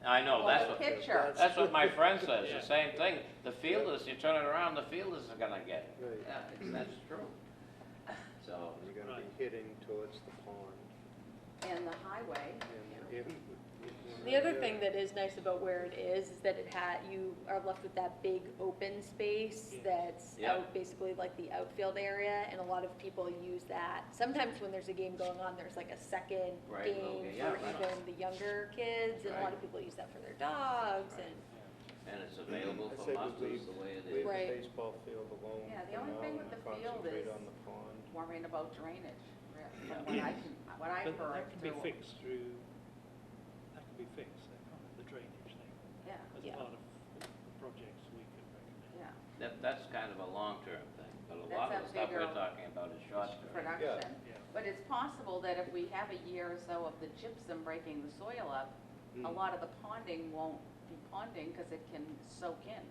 I know, or that's the what. pitcher? That's what my friend says, Yeah. the same thing. The fielders, you turn it around, the fielders are gonna get it. Right. Yeah, that's true. So, You're gonna Right. be hitting towards the pond. And the highway, The other thing that is nice about where it is that you are left with that big open space Yeah. that's Yeah. out, basically like the outfield area, and a lot of people use that. Sometimes when there's a game going on, there's like a second Right, game okay, yeah, for right. even the younger kids, and a lot Right. of people use that for their dogs, Right. and and it's available I for say we masters leave, the way it leave is. the Right. baseball field alone Yeah, the for only now thing and with the field concentrate is- on the pond. worrying about drainage, really, Yeah. from what I've But heard that can be through. fixed through, that can be fixed, that kind of the drainage thing, Yeah, as Yeah. part of the projects we could recommend. yeah, That's kind of a long-term thing, but a That's lot a of the stuff we're bigger talking about is short-term. production. Yeah. But it's possible that if we have a year or so of the gypsum breaking the soil up, a Mm. lot of the ponding won't be ponding because it can soak in,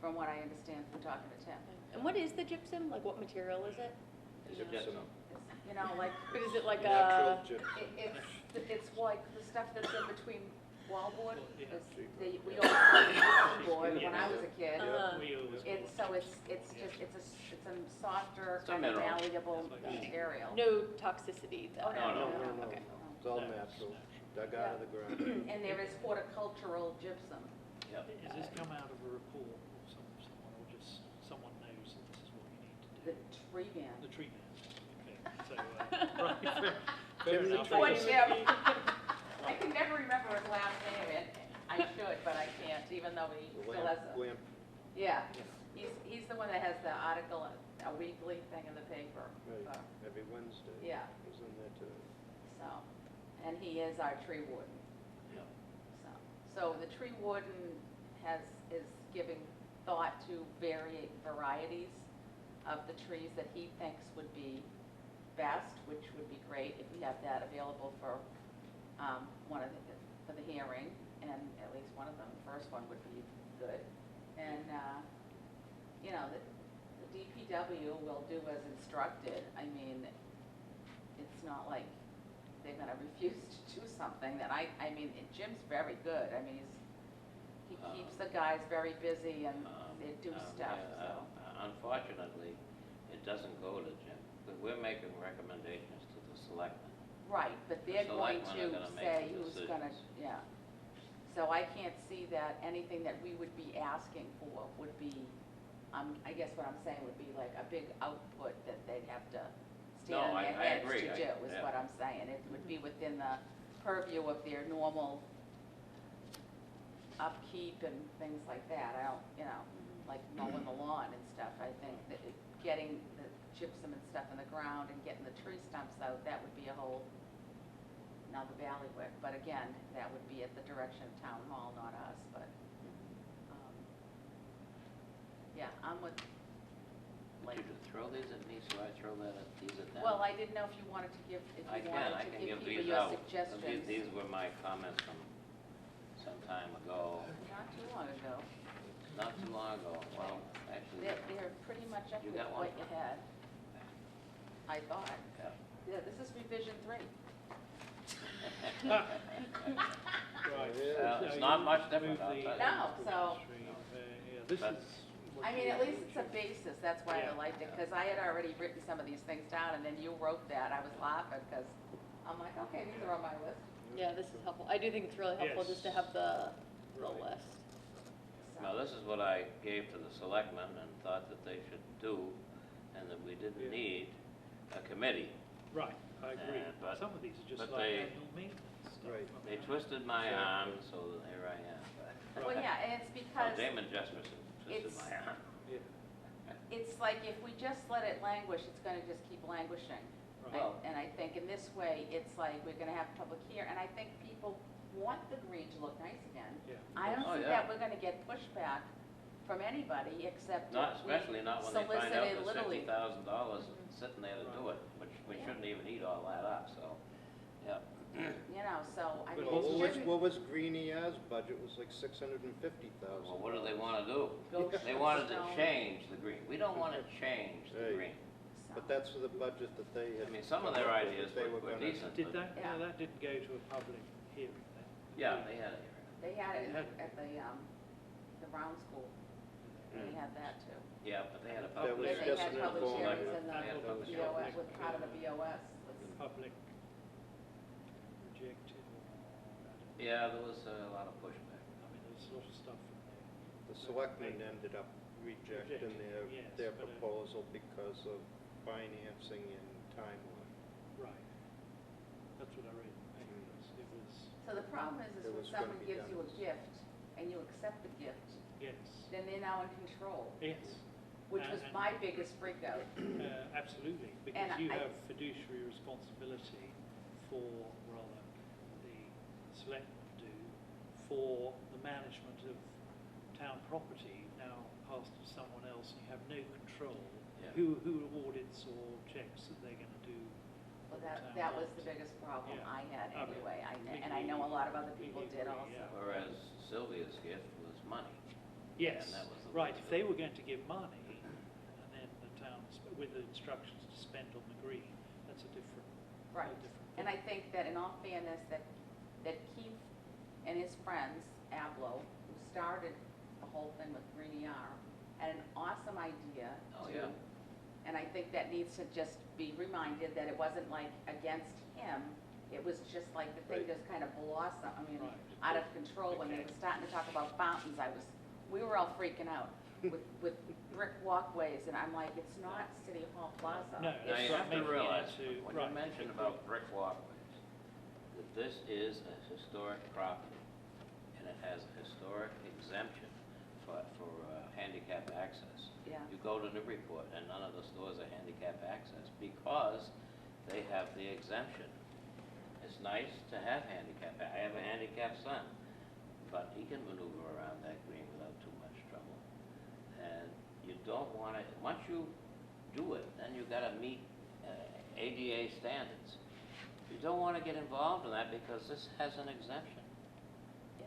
from what I understand from talking to Tim. and what is the gypsum? Like, what material is it? It's You know? gypsum. It's, you know, like, But is it like Natural a, gypsum. it's like the stuff that's in between wallboard. Yeah. We always called it gypsum board when I Yeah. was a kid. Uh, We always It's, call so it it's gypsum, just, yeah. it's a softer, It's a kind of mineral. malleable That's what it is. material. no toxicity though? Oh, No, No, no, Okay. no, it's all No, it's natural, natural. dug out of the ground. And there is horticultural gypsum. Yep. Is this come out of a report or someone, or just someone knows that this is what you need to The do? tree man. The tree man, okay, so, right, fair Tim's the enough. tree Poor man. Tim. I can never remember his last name, and I should, but I can't, even though he The still has a, lamp, yeah. He's the one that has the article, a weekly thing in the paper. right, every Wednesday. Yeah. He's in there today. So, and he is our tree warden. Yep. So the tree warden is giving thought to varieties of the trees that he thinks would be best, which would be great if we have that available for for the hearing, and at least one of them, the first one would be good. And, you know, the DPW will do as instructed. I mean, it's not like they're gonna refuse to do something that I mean, Jim's very good. I mean, he keeps the guys very busy and they do stuff, Yeah, so. Unfortunately, it doesn't go to Jim, but we're making recommendations to the selectmen. Right, but they're The going selectmen to are gonna make say the who's gonna, decisions. yeah. So I can't see that anything that we would be asking for would be, I guess what I'm saying would be like a big output that they'd have to stand No, on I their heads agree. to do, is Yeah. what I'm saying. It would be within the purview of their normal upkeep and things like that. I don't, you know, like mowing the lawn and stuff. I think that getting the gypsum and stuff in the ground and getting the tree stumps out, that would be a whole another ballywick. But again, that would be at the direction of town hall, not us, but, yeah, I'm with, Would like, you throw these at me, so I throw these at them? well, I didn't know if you wanted to give, if I you can wanted to give give people these your out. suggestions. These were my comments from some time ago, Not too long ago. not too long ago, well, actually, They're pretty much up You with got what one? you had. I thought. yeah. Yeah, this is revision 3. Right. Yeah. so It's you not much different, move I'll the tell you. No, so- stream there, yeah, this But- is. what I mean, you at least it's a should- basis, that's why I Yeah. liked it, because I had already written some of these things down, and then you wrote that, I was laughing, because I'm like, okay, these are on my list. Yeah, this is helpful. I do think it's really helpful just to Yes. have the Right. list. So- Now, this is what I gave to the selectmen and thought that they should do, and that we didn't Yeah. need a committee. Right, I agree. But- Some of these are just but like they- annual maintenance stuff. Right. aren't They twisted my Exactly. arm, so that here I am. Well, yeah, and it's Oh, because Damon Jesperson twisted it's- my arm. Yeah. it's like if we just let it languish, it's gonna just keep languishing. Right. Well- And I think in this way, it's like we're gonna have public hearing, and I think people want the green to look nice again. Yeah. I don't Oh, see yeah. that we're gonna get pushback from anybody except Not, if we especially not when they find out solicited there's Little League. $50,000 sitting there to do it, which we Yeah. shouldn't even eat all that up, so, yeah. You know, so, I But mean, Well, also- it shouldn't what was Greenie R's budget, was like 650,000. Well, what do they wanna do? go They wanted to Stone, change the green. We don't wanna change the Hey. green. so. But that's for the budget that they had. I mean, some of their come up with, ideas that they were gonna- decent, Did but, that, Yeah. that didn't go to a public hearing then? yeah, they had it here. They had it Had- at the Brown School, they Mm. had that too. Yeah, but they had a That public was They hearing. just had an public informal- hearings and They had a the public BOS, hearing. with part of the BOS was, Public rejected or, Yeah, there was a lot of pushback. I mean, there's a lot of stuff in there. The selectmen ended up rejecting Yes, their but, proposal because of financing and timeline. Right. That's what I read in the papers. It was, so the problem is It when was gonna someone be gives done you a as- gift and you accept the gift, yes, then they're now in control, yes, which was And- my biggest freak out. absolutely, because And you I- have fiduciary responsibility for, rather, the selectmen do, for the management of town property now passed to someone else, and you have no control Yeah. who audits or checks that they're gonna do. Well, what the town that was wants. the biggest problem Yeah. I had Okay. anyway, and I know a lot of other people Completely did agree, also. yeah. Whereas Sylvia's gift was money. Yes, And that was the right, way if to they do it. were going to give money, and then the town, with the instructions to spend on the green, that's a different, Right. a different And I thing. think that in all fairness, that Keith and his friends, Ablo, who started the whole thing with Greenie R, had an awesome idea Oh, to, yeah. and I think that needs to just be reminded that it wasn't like against him, it was just like the thing Right. just kind of blossomed, I mean, Right. out of control. When they Okay. were starting to talk about fountains, we were all freaking out with brick walkways, and I'm like, it's not City Hall Plaza. No, Now, It's you not have to making it realize, into- when you right, mention agree. about brick walkways, that this is a historic property, and it has a historic exemption for handicap access. Yeah. You go to Newburyport, and none of the stores are handicap access, because they have the exemption. It's nice to have handicap, I have a handicapped son, but he can maneuver around that green without too much trouble. And you don't want to, once you do it, then you gotta meet ADA standards. You don't want to get involved in that because this has an exemption. Yeah.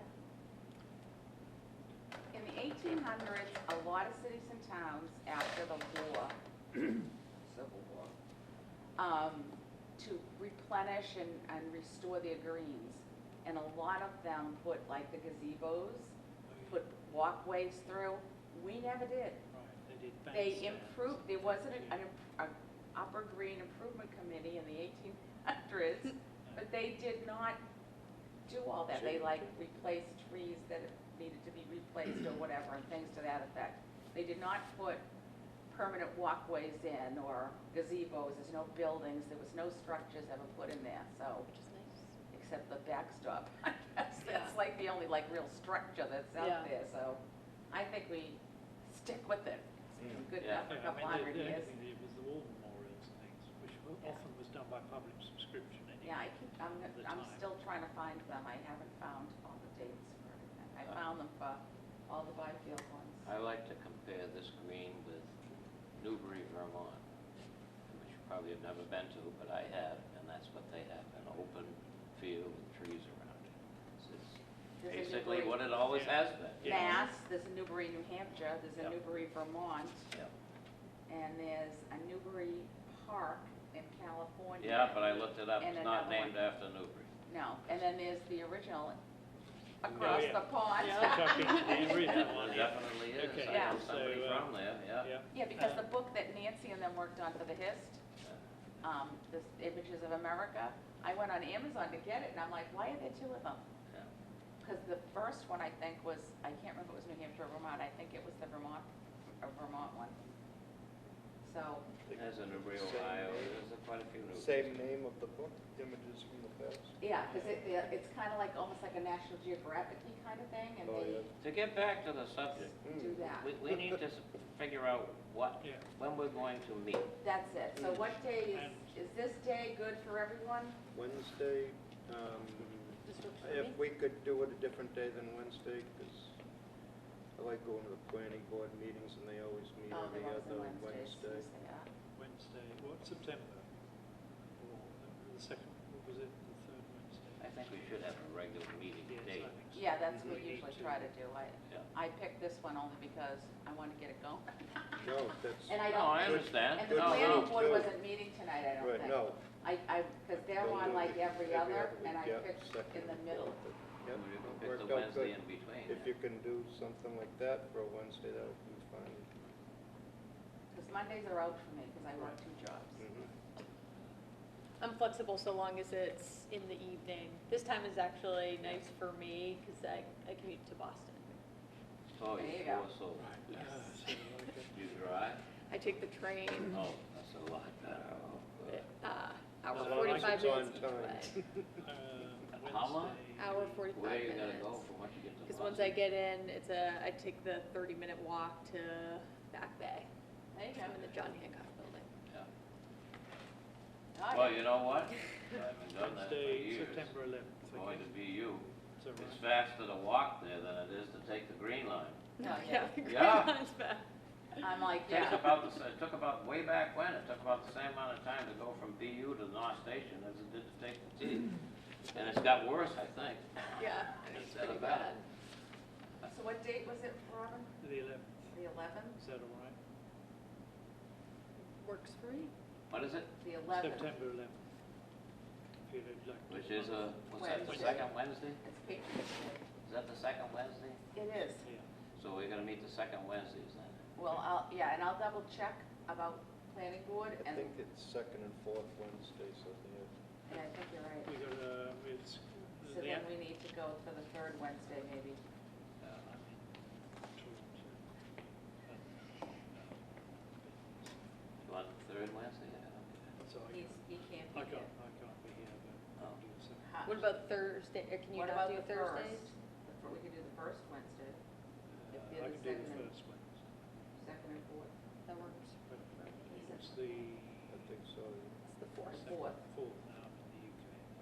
In the 1800s, a lot of cities and towns after the war, Civil War, to replenish and restore their greens. And a lot of them put like the gazebos, put walkways through. We never did. Right, they did bank They stands. improved, there wasn't an upper green improvement committee in the 1800s, but they did not do all that. They like replaced trees that needed to be replaced or whatever, and things to that effect. They did not put permanent walkways in or gazebos, there's no buildings, there was no structures ever put in there, so, Which is nice. except the backstop. I guess that's Yeah. like the only like real structure that's Yeah. out there, so I think we stick with it. It's been good Yeah. enough for a Yeah, couple I mean, hundred the only years. thing they did was the war memorials and things, which often was done by public subscription anyway. Yeah, at the I'm time. still trying to find them. I haven't found all the dates for everything. I Uh. found them for all the Byfield ones. I like to compare this green with Newbury, Vermont, which you probably have never been to, but I have, and that's what they have, an open field with trees around it. It's There's a basically Newbury, what it always Yeah. has been. Yeah. Mass, there's a Newbury, New Hampshire, there's a Yeah. Newbury, Vermont, Yeah. and there's a Newbury Park in California. Yeah, but I looked it up, And it's not another named after Newbury. No, and then there's the original across yeah. the pond. Yeah. Which I think the original It one, yeah. definitely is, Okay, I yeah. know somebody So, from there, yeah. Yeah. Yeah, because the book that Nancy and them worked on for the HIST, the Images of America, I went on Amazon to get it, and I'm like, why are there two of them? Yeah. Because the first one, I think, was, I can't remember if it was New Hampshire or Vermont, I think it was the Vermont one. So, There's a Newbury, Same Ohio, name. there's quite a few Newburys. Same name of the book, Images from the Past? yeah, because it's kind of like, almost like a National Geographic-y kind of thing, and Oh, they yeah. To get back to the subject, do that. we need to figure out what, Yeah. when we're going to meet. That's it. So what day is this day good for everyone? Wednesday, This works for if me. we could do it a different day than Wednesday, because I like going to the planning board meetings, and they always meet Oh, every they're always other on Wednesdays. Wednesday. Yes, they are. Wednesday, what, September? Or the second, what was it, the third Wednesday? I think we should have a regular meeting Yes, date. I think so. Yeah, that's what We we need usually to- try to do. Yeah. I picked this one only because I want to get it going. No, that's, And I No, I don't, understand. and the Good planning move, board too. wasn't meeting tonight, I don't right, think. no. Because they're They'll on do like it every other, week, and I yeah, picked second in the and middle. fourth. Yep, We can pick worked the out Wednesday good. in between. If you can do something like that for a Wednesday, that would be fine. Because Mondays are out for me, because I work 2 jobs. Mhm. I'm flexible so long as it's in the evening. This time is actually nice for me because I commute to Boston. Oh, There you you go. poor soul. So, okay. You drive? I take the train, Oh, that's a lot better. Oh, good. hour Well, 45 it's on minutes each time. way. How long? Wednesday, Hour 45 Where you minutes. gotta go from once you get to Because Boston? once I get in, I take the 30-minute walk to Back Bay. There you go. I'm in the John Hancock building. Yeah. Oh, Well, yeah. you know what? I haven't done that for Wednesday, years. September 11th. It's going to be you. Is that It's right? faster to walk there than it is to take the green line. Oh, yeah. the Green Yeah. Line's back. I'm like, It takes yeah. it took about, way back when, it took about the same amount of time to go from BU to the North Station as it did to take the T. And it's got worse, I think. Yeah, it's Instead pretty of better. bad. So what date was it, Robin? The 11th, The 11th? is that all right? Works for me. What is it? The 11th. September 11th. If you'd like to. Which is what's that, the Wednesday. second Wednesday? It's Patriots Day. Is that the second Wednesday? It is. Yeah. So we're gonna meet the second Wednesdays then? Well, and I'll double check about planning board, I and think it's second and fourth Wednesdays of the year. I think you're right. We got, it's, So then we need to go for the 3rd Wednesday, maybe. Yeah. I'm in Toronto. You want the third Wednesday? Yeah, okay. So He can't I be here. can't be here, but I'll do the second. Huh. What about Thursday? Or can you What not about do the Thursdays? We could do the 1st Wednesday, if I you're can the do the second and- first Wednesday. 2nd and 4th. That works. But He said it's the I think so. It's the 4th. second, 4th. fourth now I'm in the UK.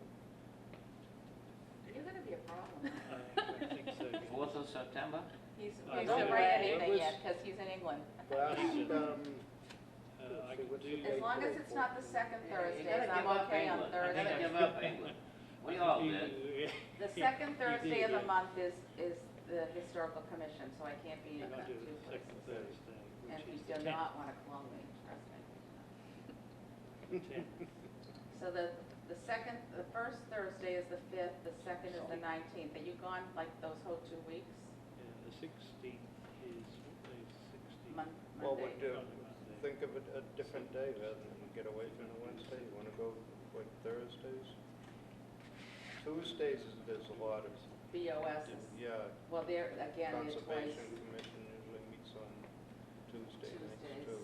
You're gonna be a problem. I think so. because- 4th of September? He I doesn't know. write It anything was- yet, because he's in England. Last, I see, can what's do. the As date long as for it's not the 2nd Yeah, you Thursday, gotta I'm give up okay on England. You gotta Thursday. give up England. We all did. The 2nd Thursday of the yeah. month is the Historical Commission, so I can't be You in can do 2 the second places. Thursday, And which you is the do 10th. not want to clone me, trust me. 10th. So the 1st Thursday is the 5th, the 2nd is the 19th. Are you gone like those whole 2 weeks? Yeah, the 16th is, what day is 16th? Well, Monday? we'll do, Monday. think of it a different day rather than get away from the Wednesday. You want to go like Thursdays? Tuesdays, there's a lot of, BOS is, yeah, well, there, again, it's twice. Conservation Commission usually meets on Tuesday nights Tuesdays. too.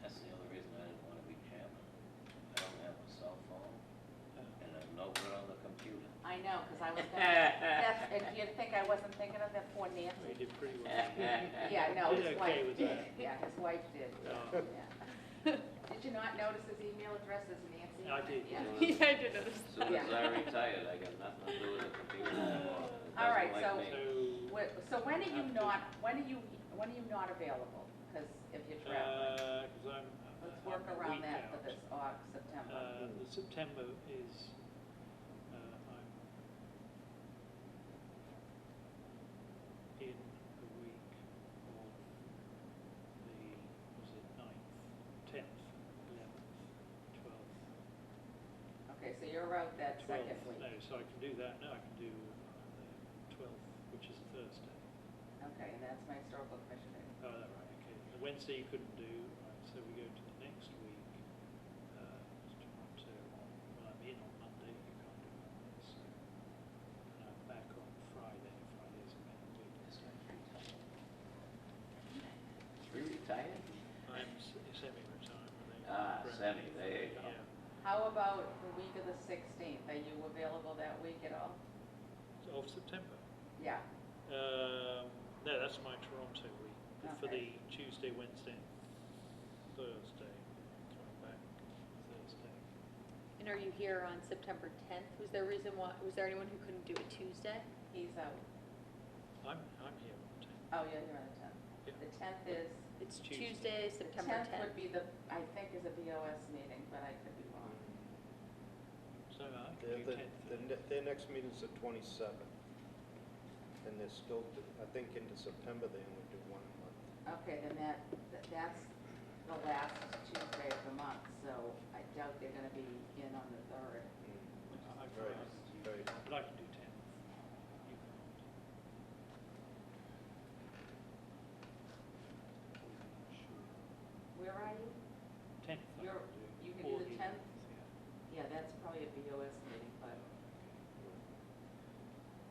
That's the only reason I didn't want to be chairman. I don't have a cell phone, and I'm no good on the computer. I know, because I was gonna, and you'd think I wasn't thinking of that poor Oh, you Nancy? did pretty well. Yeah, no, Did his okay wife with did. that. Yeah, his wife did. Oh. Yeah. Did you not notice his email address is Nancy? I did. Yeah. Yeah, I did notice As soon that. as I retired, I got nothing to do with the computer anymore. It All right, doesn't like so- me. So when are you not, when are you not available? Because if you're traveling, Because I'm. let's I'm work a around week that for out. this August, September. The September is, I'm in the week of the, was it 9th, 10th, 11th, 12th. Okay, so you're out that 12th, second week. no, so I can do that, no, I can do the 12th, which is a Thursday. Okay, and that's my historical commission meeting. Oh, that right, okay. The Wednesday you couldn't do, right, so we go to the next week. So when I'm in on Monday, you can't do Monday, so, and I'm back on Friday. Friday's a better week. Retired? I'm semi-retired. Semi, there you go. Yeah. How about the week of the 16th? Are you available that week at all? Of September. Yeah. No, that's my Toronto week. For the Okay. Tuesday, Wednesday, Thursday, coming back Thursday. And are you here on September 10th? Was there a reason why, was there anyone who couldn't do a Tuesday? He's out. I'm here on 10th. Oh, yeah, you're on the 10th. Yeah. The 10th is, It's Tuesday. Tuesday, the September 10th 10th. would be the, I think is a BOS meeting, but I could be wrong. So I can do 10th. Their next meeting's the 27th. And they're still, I think into September, they only do 1 month. Okay, then that's the last Tuesday of the month, so I doubt they're gonna be in on the 3rd. I Very, can't. very, But I can do 10th. You can't. Sure. Where are you? 10th I You're- can do. you can do Or the the 10th? 11th, Yeah, that's probably a BOS meeting, but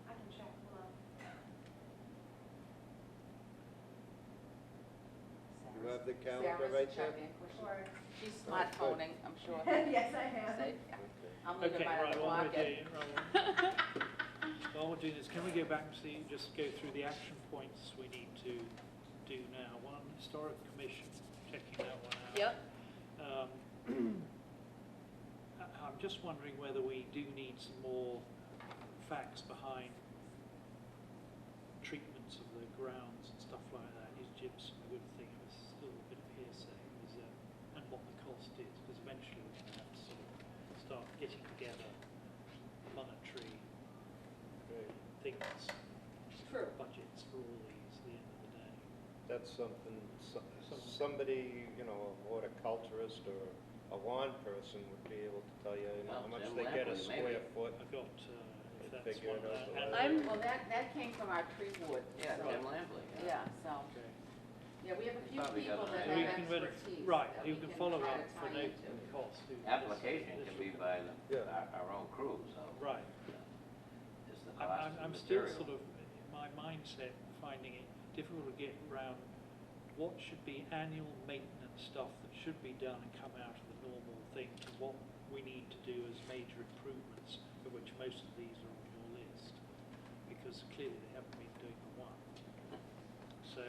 I can check, hold on. You have the calendar Sarah's right there? checking, was she- Or, she's Oh, good. smartphoning, I'm sure. yes, I have. Safe, yeah. Okay. I'm yeah. leaving Okay, mine in right, the while we're pocket. doing, while we're doing this, can we go back and see, just go through the action points we need to do now? One, Historic Commission, checking that one out. Yep. I'm just wondering whether we do need some more facts behind treatments of the grounds and stuff like that. Is gypsum a good thing? It's still a bit of hearsay, and what the cost is, because eventually we're going to have to sort of start getting together monetary Great. things, True. budgets for all these at the end of the day. That's something, somebody, you know, a horticulturist or a lawn person would be able to tell you, how Well, much Jim they get a Lampley, square maybe. foot. I've got, if that's Figure one it of out that. the and- Well, that came from our tree wood. Yeah, so- Jim Lampley, Yeah, so, Okay. yeah, we have a few Probably people got that an So we have can really- expertise. Right, that you we can follow try up to for tie note into. and cost. Application can be by Yeah. our own crew, so. Right. It's the cost of I'm still material. sort of, in my mindset, finding it difficult to get around what should be annual maintenance stuff that should be done and come out of the normal thing to what we need to do as major improvements, of which most of these are on your list, because clearly they haven't been doing the one. So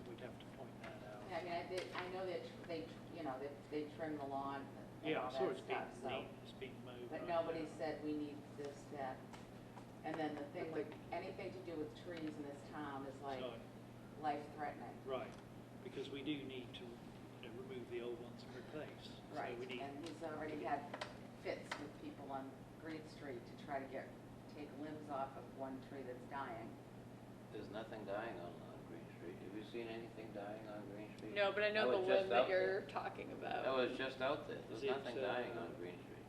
we'd have to point that out. Yeah, I mean, I know that they, you know, they trim the lawn and Yeah, all I saw that it's been stuff, so. neat, it's been mowed. But right nobody now. said we need this, that. And then the thing with, anything to do with trees in this town is like So, life-threatening. right, because we do need to, remove the old ones and replace. Right, So we need, and he's already had fits with people on Green Street to try to take limbs off of one tree that's dying. There's nothing dying on Green Street. Have you seen anything dying on Green Street? No, but I know That the was just limb that out there. you're talking about. That was just out there. Is There's it, nothing dying on Green Street.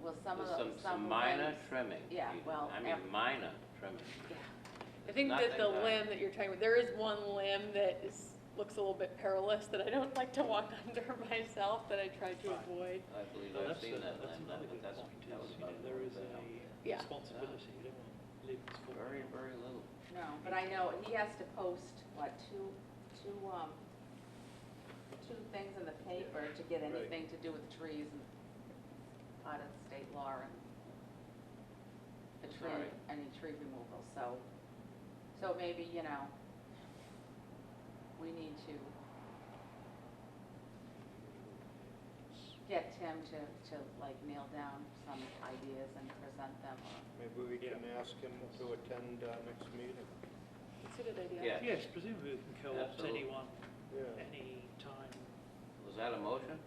Well, some of There's the, some minor limbs- trimming. Yeah, even. well, I mean, minor trimming. Yeah. I think that the Nothing dying. limb that you're talking about, there is one limb that looks a little bit perilous that I don't like to walk under myself, that I try to Right. avoid. I believe well, I've seen that that's limb, another but good that's, point, that was is, about there a is little bit out a there. Yeah. responsibility, you don't want limbs falling. Very, very little. No, but I know he has to post, what, two things in the paper to get Right. anything to do with trees and part of the state law and the tree, Sorry. any tree removal, so maybe, we need to get Tim to like nail down some ideas and present them, or, Maybe we can ask him to attend next meeting. It's a good idea. Yeah. Yes, presumably we can co-opt Absolutely. anyone, Yeah. any time. Was that a motion?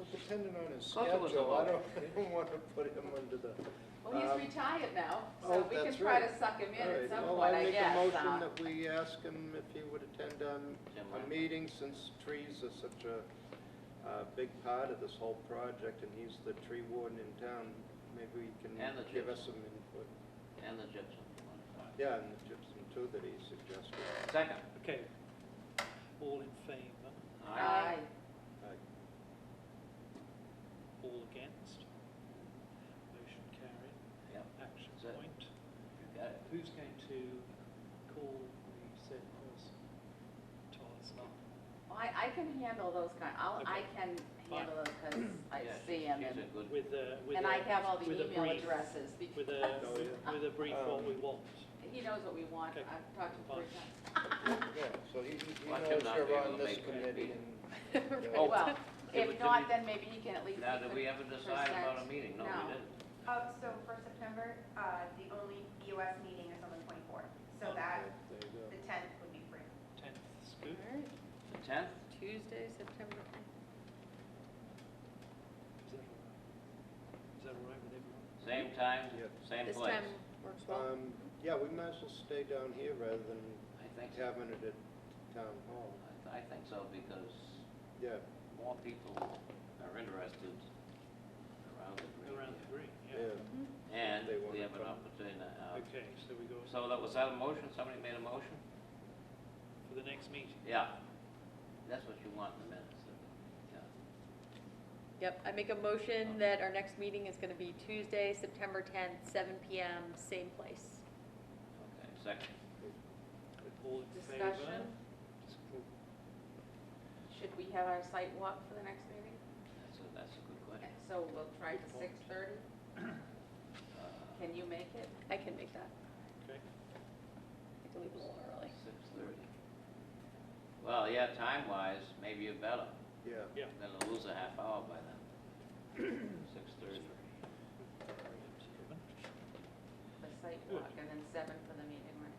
Well, depending on his Course it was a schedule, I vote. don't want to put him under the. Well, he's retired now, oh, so we can that's try right. to suck him in All at right, some well, point, I I make a guess. motion that we ask him if he would attend Tim a Lamb. meeting, since trees are such a big part of this whole project, and he's the tree warden in town. Maybe he can And the give us gypsum. some input. And the gypsum. Yeah, and the gypsum too that he suggested. Second. Okay. All in favour? Aye. All against? Motion carried. Yep. Action That's it. point. You got it. Who's going to call the said person to us up? I can handle those I Okay. can Fine. handle those because I Yeah, see she's him a and, good, With I have all the with a email brief. addresses. With a, Oh, yeah. with a brief what we want. He knows what we want. Okay. I've talked to him 3 Fine. times. Yeah, so he Watch him knows not you're be able on to this make that committee meeting. and. Oh, Well, did if we- not, did we- then maybe he can at least. now, be did we ever decide about a meeting? No, No. we didn't. So for September, the only EOS meeting is on the 24th. So that, There you go. the 10th would be free. 10th, All scoop. right, The 10th? Tuesday, September 10th. Is that all right with everyone? Same time, Yep. same This place. time works well. Yeah, we might as well stay down here rather than I think so. having it at town hall. I think so because Yeah, more people are interested around the green. Around the here. green, yeah. yeah. And They we wanna have an come. opportunity, Okay, so we go so that, was that a motion? Somebody made a motion? for the next meeting. Yeah. That's what you want in the minutes. Yeah. Yep, I make a motion that our next meeting is gonna be Tuesday, September 10th, 7 PM, same place. Okay, second. All in favour? Discussion? Should we have our site walk for the next meeting? That's a good question. So we'll try for 6:30. Can you make it? I can make that. Okay. I can leave a little early. 6:30. Well, yeah, time-wise, maybe you're better. Yeah. Yeah. Then we'll lose a half hour by then. 6:30. Very observant. The site Good. walk, and then 7 for the meeting, right?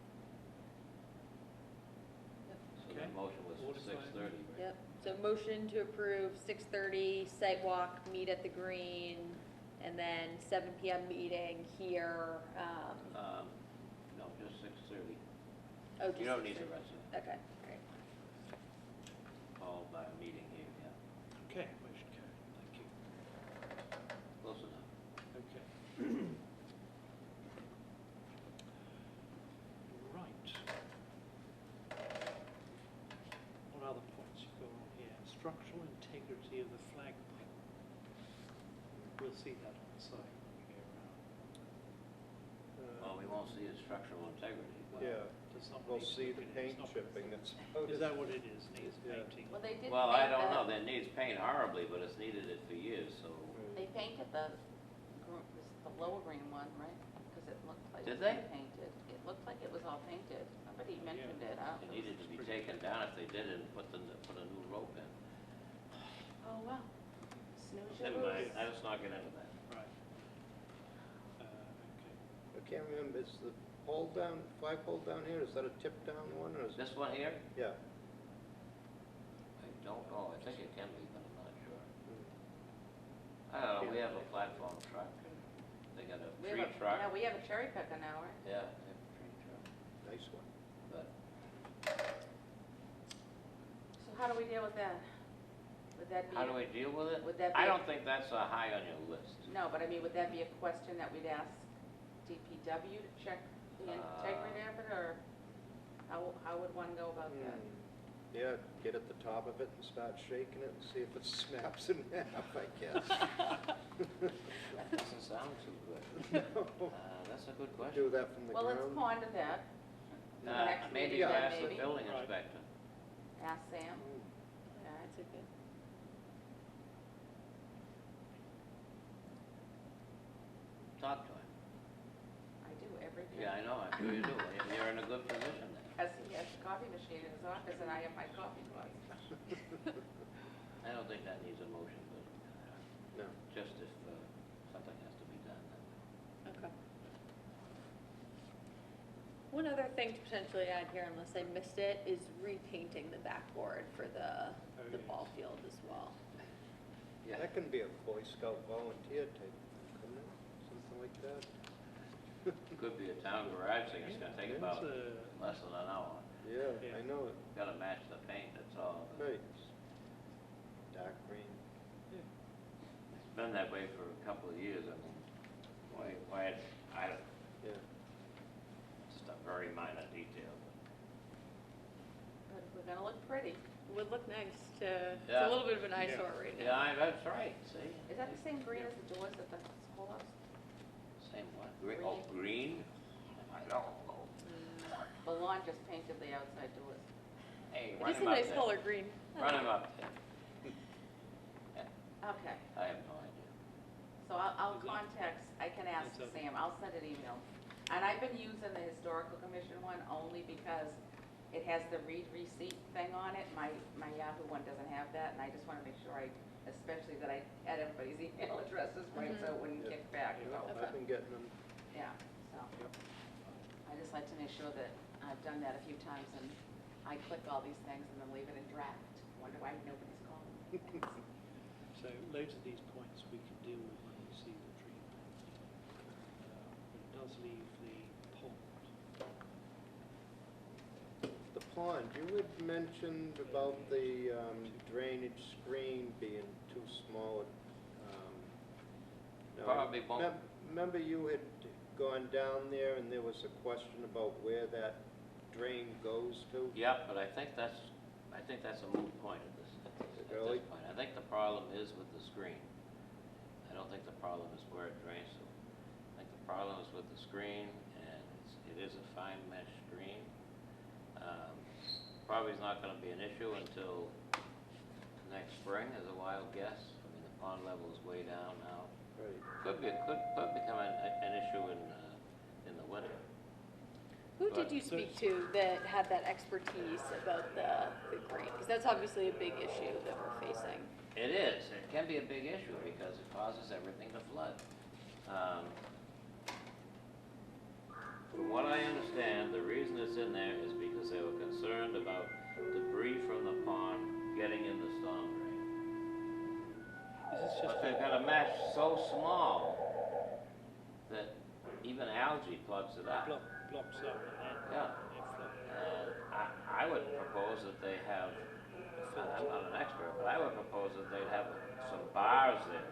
So Okay. the motion was All for in favour? 6:30, right? Yep, so motion to approve 6:30 site walk, meet at the green, and then 7 PM meeting here. No, just 6:30. Oh, just You don't need the 6:30. rest of it, Okay, all right. followed by a meeting here, yeah. Okay, motion carried, thank you. Close enough. Okay. Right. What other points you've got on here? Structural integrity of the flagpole. We'll see that on the site when we go around. Well, we won't see the structural integrity, but. Yeah, Does not we'll need to see look the at it, paint it's not- chipping that's. Is that what it is, needs Yeah. painting? Well, they did Well, I paint don't know, the, that needs paint horribly, but it's needed it for years, so. they painted the lower green one, right? Because it looked like Did it they? was painted. It looked like it was all painted. Somebody mentioned it. It needed to be taken down if they did it and put a new rope in. Oh, well. Snooze you Never mind, lose. let's not get into that. Right. Okay. I can't remember, is the pole down, flagpole down here, is that a tip down one or is? This one here, Yeah. I don't know, I think it can be, but I'm not sure. I don't know, we have a platform truck, they got a We tree have a, truck. yeah, we have a cherry picker now, right? Yeah, they have a tree truck, Nice one. but So how do we deal with that? Would that be? how do we deal with it? Would that I be- don't think that's high on your list. No, but I mean, would that be a question that we'd ask DPW to check the integrity of it, or how would one go about that? Yeah, get at the top of it and start shaking it and see if it snaps in half, I guess. That doesn't sound too good. That's a good question. Do that from the Well, let's ground. ponder that. For the next Maybe meeting, then ask the maybe. building Right. inspector. Ask Sam. Mm. Yeah, that's a good. Talk to him. I do every day. Yeah, I know, I'm sure you do. You're in a good position there. Because he has a coffee machine in his office, and I have my coffee pot. I don't think that needs a motion, but No. just if something has to be done. then. Okay. One other thing to potentially add here, unless I missed it, is repainting the backboard for the Oh, yes. ball field as well. Yeah. That That can be a Boy Scout volunteer type, couldn't it? Something like that. Could be a town garage thing, it's gonna take Yeah, about it's less than an hour. Yeah, Yeah. I know it. Gotta match the paint, that's all. Right. Dark green. It's been that way for a couple of years, I mean, I don't, Yeah. just a very minor detail. But we're gonna look pretty. It would look nice to, it's Yeah. a little bit of an eyesore right now. Yeah, that's right, see? Is that the same green as the doors at the schoolhouse? Same one, green, oh, green? I don't know. The lawn just painted the outside doors. Hey, It run is a him up nice there. color green. Run him up there. Okay, I have no idea. so I'll Is that- contact, I can ask That's okay. Sam, I'll send an email. And I've been using the historical commission one only because it has the read receipt thing on it. My Yahoo one doesn't have that, and I just wanna make sure especially that I had everybody's email addresses right, so it wouldn't Yeah. kick back, Yeah, so, I've been getting them. yeah, so. Yep. I just like to make sure that I've done that a few times, and I click all these things and then leave it in draft. Wonder why nobody's calling me. So loads of these points we can deal with when we see the treatment. But it does leave the pond. The pond, you had mentioned about the drainage screen being too small. Now, Probably won't. Remember you had gone down there and there was a question about where that drain goes to? Yep, but I think that's a moot point at this Really? point. I think the problem is with the screen. I don't think the problem is where it drains to. I think the problem is with the screen, and it is a fine mesh screen. Probably is not gonna be an issue until next spring, is a wild guess. I mean, the pond level is way down now. Right. Could become an issue in the winter. Who But- did you speak to that had that expertise about the green? Because that's obviously a big issue that we're facing. It is. It can be a big issue because it causes everything to flood. From what I understand, the reason it's in there is because they were concerned about debris from the pond getting in the storm drain. Is this just But they've got a mesh so small that even algae plugs it up. blocks up and then Yeah. it flows? And I would propose that they have, I'm not an expert, but I would propose that they'd have some bars there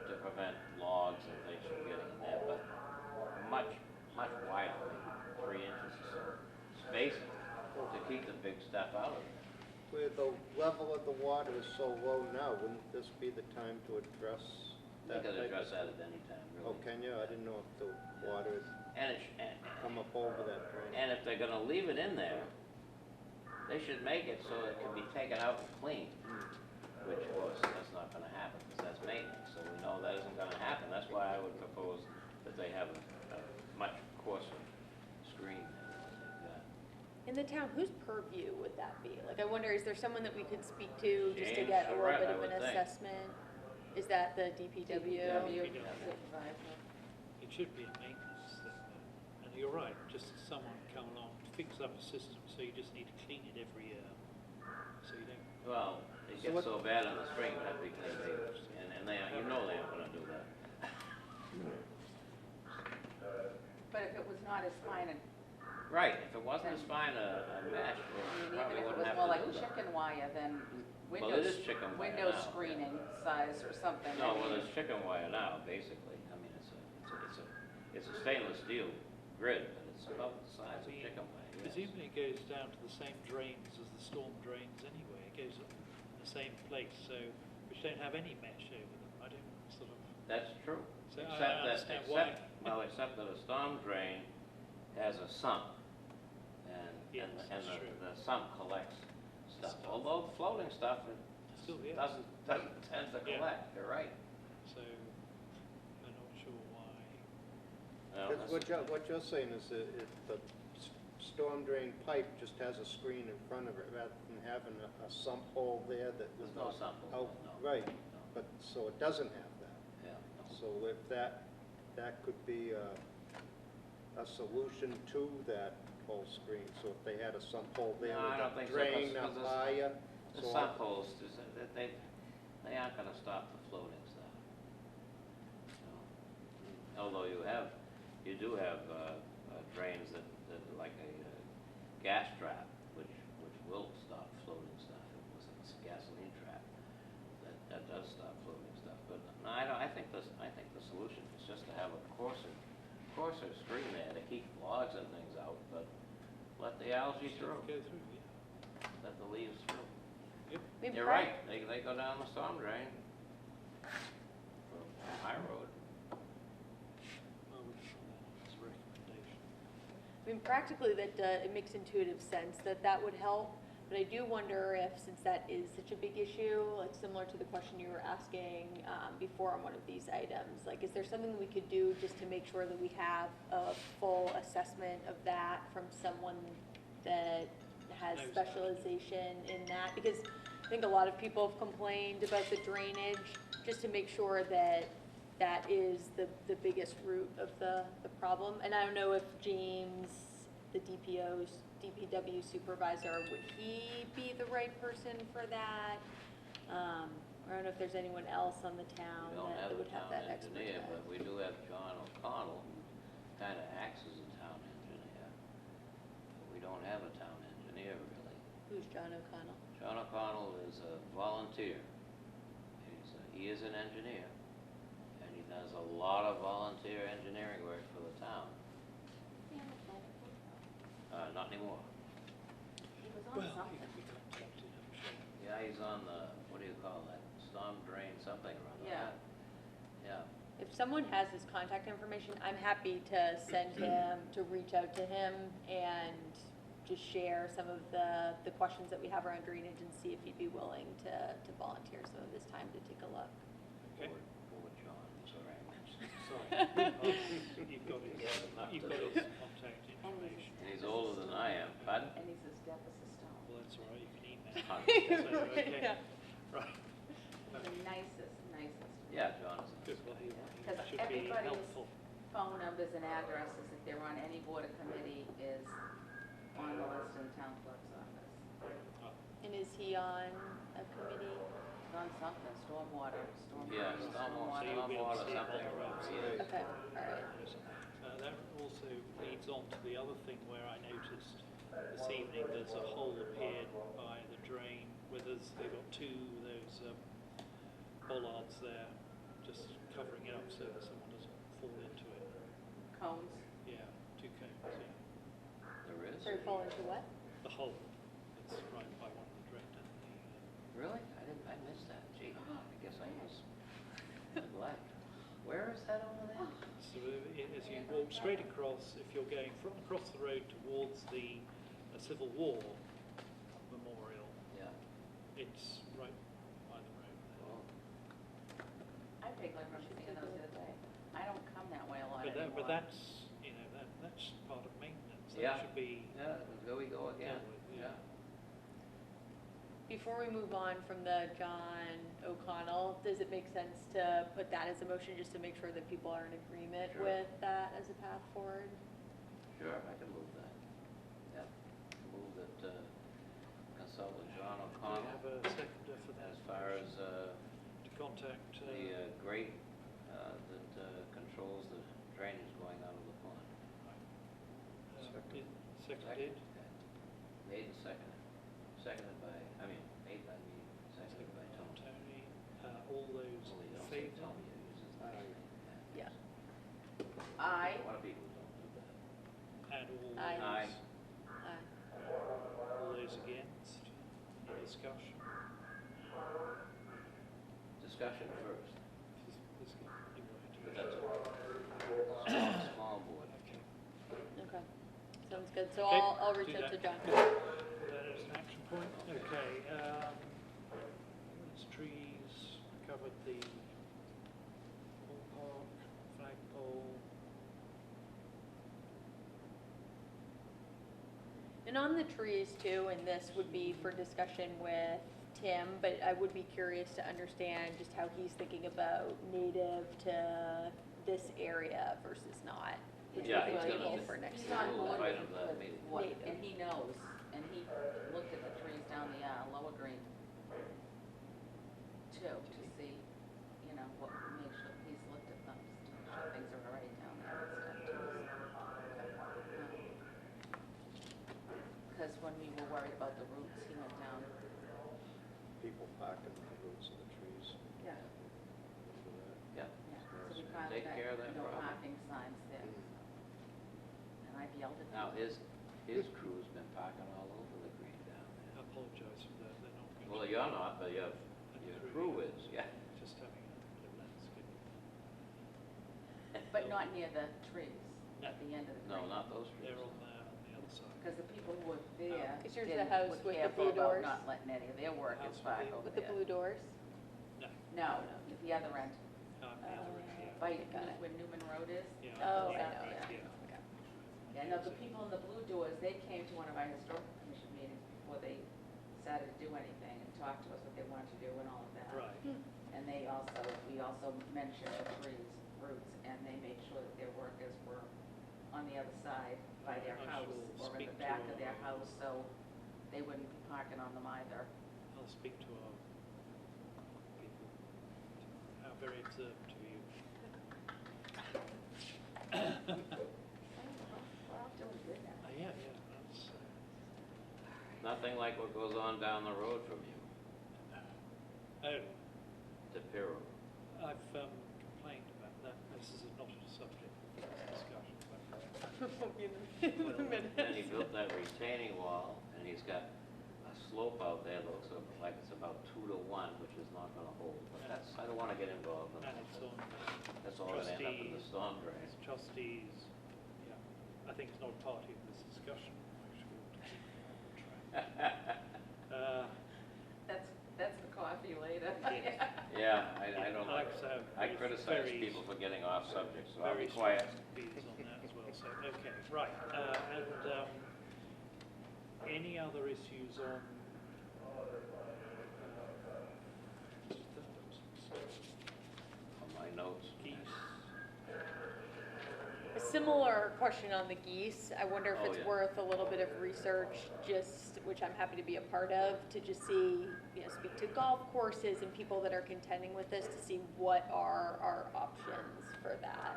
to prevent logs and things from getting in there, but much wider, maybe 3 inches or so, spacing to keep the big stuff out of there. Where the level of the water is so low now, wouldn't this be the time to address You that could type address of- that at any time, Oh, really. can you? I didn't know if the water And had come up over that drain. and if they're gonna leave it in there, they should make it so it can be taken out and cleaned, which of course, that's not gonna happen, because that's maintenance, so we know that isn't gonna happen. That's why I would propose that they have a much coarser screen than what they've got. In the town, whose purview would that be? Like, I wonder, is there someone that we could speak to just to James get a little Charette, bit I of an would think. assessment? Is that the DPW? DPW Yeah. supervisor. It should be a maintenance thing, though. And you're right, just someone come along, fix up a system, so you just need to clean it every year. So you don't, Well, it So gets what- so bad in the spring that because and they, you know they aren't gonna do that. But if it was not as fine, and, Right, if it wasn't as fine a mesh, I we mean, even probably if it wouldn't was have more to like do that. chicken wire, then Well, it is chicken wire window now. screening size or something. No, I well, mean, it's chicken wire now, basically. I mean, it's a stainless steel grid, but it's about the size of chicken wire, yes. presumably it goes down to the same drains as the storm drains anyway. It goes in the same place, so which don't have any mesh over them. I don't sort of. That's true. So I Except understand why. except that a storm drain has a sump. Yes, And that's true. the sump collects stuff. Stuff. Although floating stuff, it Still, yeah. doesn't tend to Yeah. collect, you're right. So I'm not sure why. Well, Because that's- what you're saying is that if the storm drain pipe just has a screen in front of it rather than having a sump hole there that There's was no not sump hole, out. no. Right, No. but, so it doesn't have that. Yeah, no. So if that could be a solution to that whole screen, so if they had a sump hole there No, I don't with think a so, drain 'cause up this- higher. The so sump holes, they aren't gonna stop the flow although you do have drains that like a gas trap, which will stop floating stuff. It's a gasoline trap that does stop floating stuff. But no, I think the solution is just to have a coarser stream there to keep logs and things out, but let the algae Stuff through, go through, yeah. let the leaves through. Yep. I mean, You're right, they go down the storm drain from High Road. Well, we can put that on as a recommendation. I mean, practically, it makes intuitive sense that would help, but I do wonder if, since that is such a big issue, like similar to the question you were asking before on one of these items, like, is there something we could do just to make sure that we have a full assessment of that from someone that has Knows that. specialization in that? Because I think a lot of people have complained about the drainage, just to make sure that that is the biggest root of the problem. And I don't know if James, the DPW supervisor, would he be the right person for that? Or I don't know if there's anyone else on the town We don't that have a would have town that engineer, expertise. but we do have John O'Connell, who kind of acts as a town engineer. We don't have a town engineer, really. Who's John O'Connell? John O'Connell is a volunteer. He is an engineer, and he does a lot of volunteer engineering work for the town. Not anymore. He was on Well, he something. could be contacted, I'm sure. Yeah, he's on the, what do you call that, storm drain something or other. Yeah. Yeah. If someone has his contact information, I'm happy to send him, to reach out to him and just share some of the questions that we have around drainage and see if he'd be willing to volunteer some of his time to take a look. Okay. Or John, sorry, I mentioned. Sorry. You've got his contact information. And he's older than I am, pardon? And he's as deaf as a stone. Well, that's all right, you can email. Huh. Okay. Yeah. Right. The nicest. Yeah, John is. Good, well, he Because should be everybody's helpful. phone numbers and addresses, if they're on any board or committee, is on the list in the town clerk's office. And is he on a committee? It's on something, stormwater. Yeah, So you'll be able to stormwater, see him on something. the road. Yeah. Okay, all right. That also leads on to the other thing where I noticed this evening there's a hole appeared by the drain where they've got two of those bollards there just covering it up so that someone doesn't fall into it. Cones. Yeah, two cones, yeah. There is? So he fall into what? The hole, it's right by one of the drain down Really? I missed that. Gee, I guess I was neglect. Where is that over there? So as you walk straight across, if you're going from across the road towards the Civil War Memorial, Yeah. it's right by the road there. Oh, I vaguely remember seeing those the other day. I don't come that way a lot anymore. But that's, that's part of maintenance. Yeah. That should be yeah, there we go again. dealt with, Yeah. Before we move on from the John O'Connell, does it make sense to put that as a motion just to make sure that people are in agreement Sure. with that as a path forward? Sure, I can move that. Yeah. Move that, consult with John Do we O'Connell have a seconder for that? as far as, To contact, the, grate, that, controls the drainage going out of the pond. seconded, Okay. Made and seconded. Seconded by, made by me, seconded by Tom. Tony, all those Only in don't say favour? Tommy uses his name. Yeah. I, A lot of people don't do that. And all Aye. Aye. all those against? Any discussion? Discussion first, You're but right. that's small board. Okay. Okay, sounds good. So Okay, I'll reach do out to that. John. That is an action point. Okay. These trees covered the ballpark, flagpole. And on the trees too, and this would be for discussion with Tim, but I would be curious to understand just how he's thinking about native to this area versus not. Which Yeah, would be he's gonna valuable do- for next he's year. on board Right with of that meeting. what, Native. and he knows, and he looked at the trees down the Lower Green too, to see, what, make sure he's looked at them, to things are already down there and stuff too. Because when we were worried about the roots, he went down. People parking on the roots of the trees. Yeah. Remember that? Yeah. Yeah, so we finally Take got care of that no problem. parking signs there. And I've yelled at Now, people. his crew's been parking all over the green down I apologise for that, they're not there. going Well, to. you're not, but your crew is, yeah. Just having a bit of landscape. But not near the trees, No. at the end of the No, green. not those trees. They're on the other side. Because the people who were there Is yours the didn't, house were with the careful blue about doors? not letting any of their workers House park with over With the there. blue doors? No, No, at the other end, no, the other end, yeah. by got it. where Newman Road is. Yeah, Oh, I yeah, know, right, yeah. yeah. Okay. Yeah, no, the people in the blue doors, they came to one of our historical commission meetings before they decided to do anything and talked to us what they wanted to do and all of that. Right. And we also mentioned the trees, roots, and they made sure that their workers were on the other side by their I house shall or in speak the to back of our- their house, so they wouldn't be parking on them either. I'll speak to our people. How very observant of you. We're all doing good now. Yeah, that's, Nothing like what goes on down the road from you, oh, to Piro. I've complained about that, this is not a subject for this discussion, but Won't be in the minutes. Then he built that retaining wall, and he's got a slope out there that looks like it's about 2 to 1, which is not gonna hold. But that's, I don't wanna get involved in and that. it's on That's all gonna end up in the storm drain. it's trustees, yeah. I think it's not a party of this discussion, actually, we ought to keep it on track. That's the coffee later. Yes. Yeah, I don't I like like, to have I criticize very- people for getting off subject, so I'll Very be quiet. strong views on that as well, so, okay, right, and any other issues on On my notes. Geese? A similar question on the geese. I wonder if Oh, it's yeah. worth a little bit of research, just, which I'm happy to be a part of, to just see, speak to golf courses and people that are contending with this to see what are our options for that.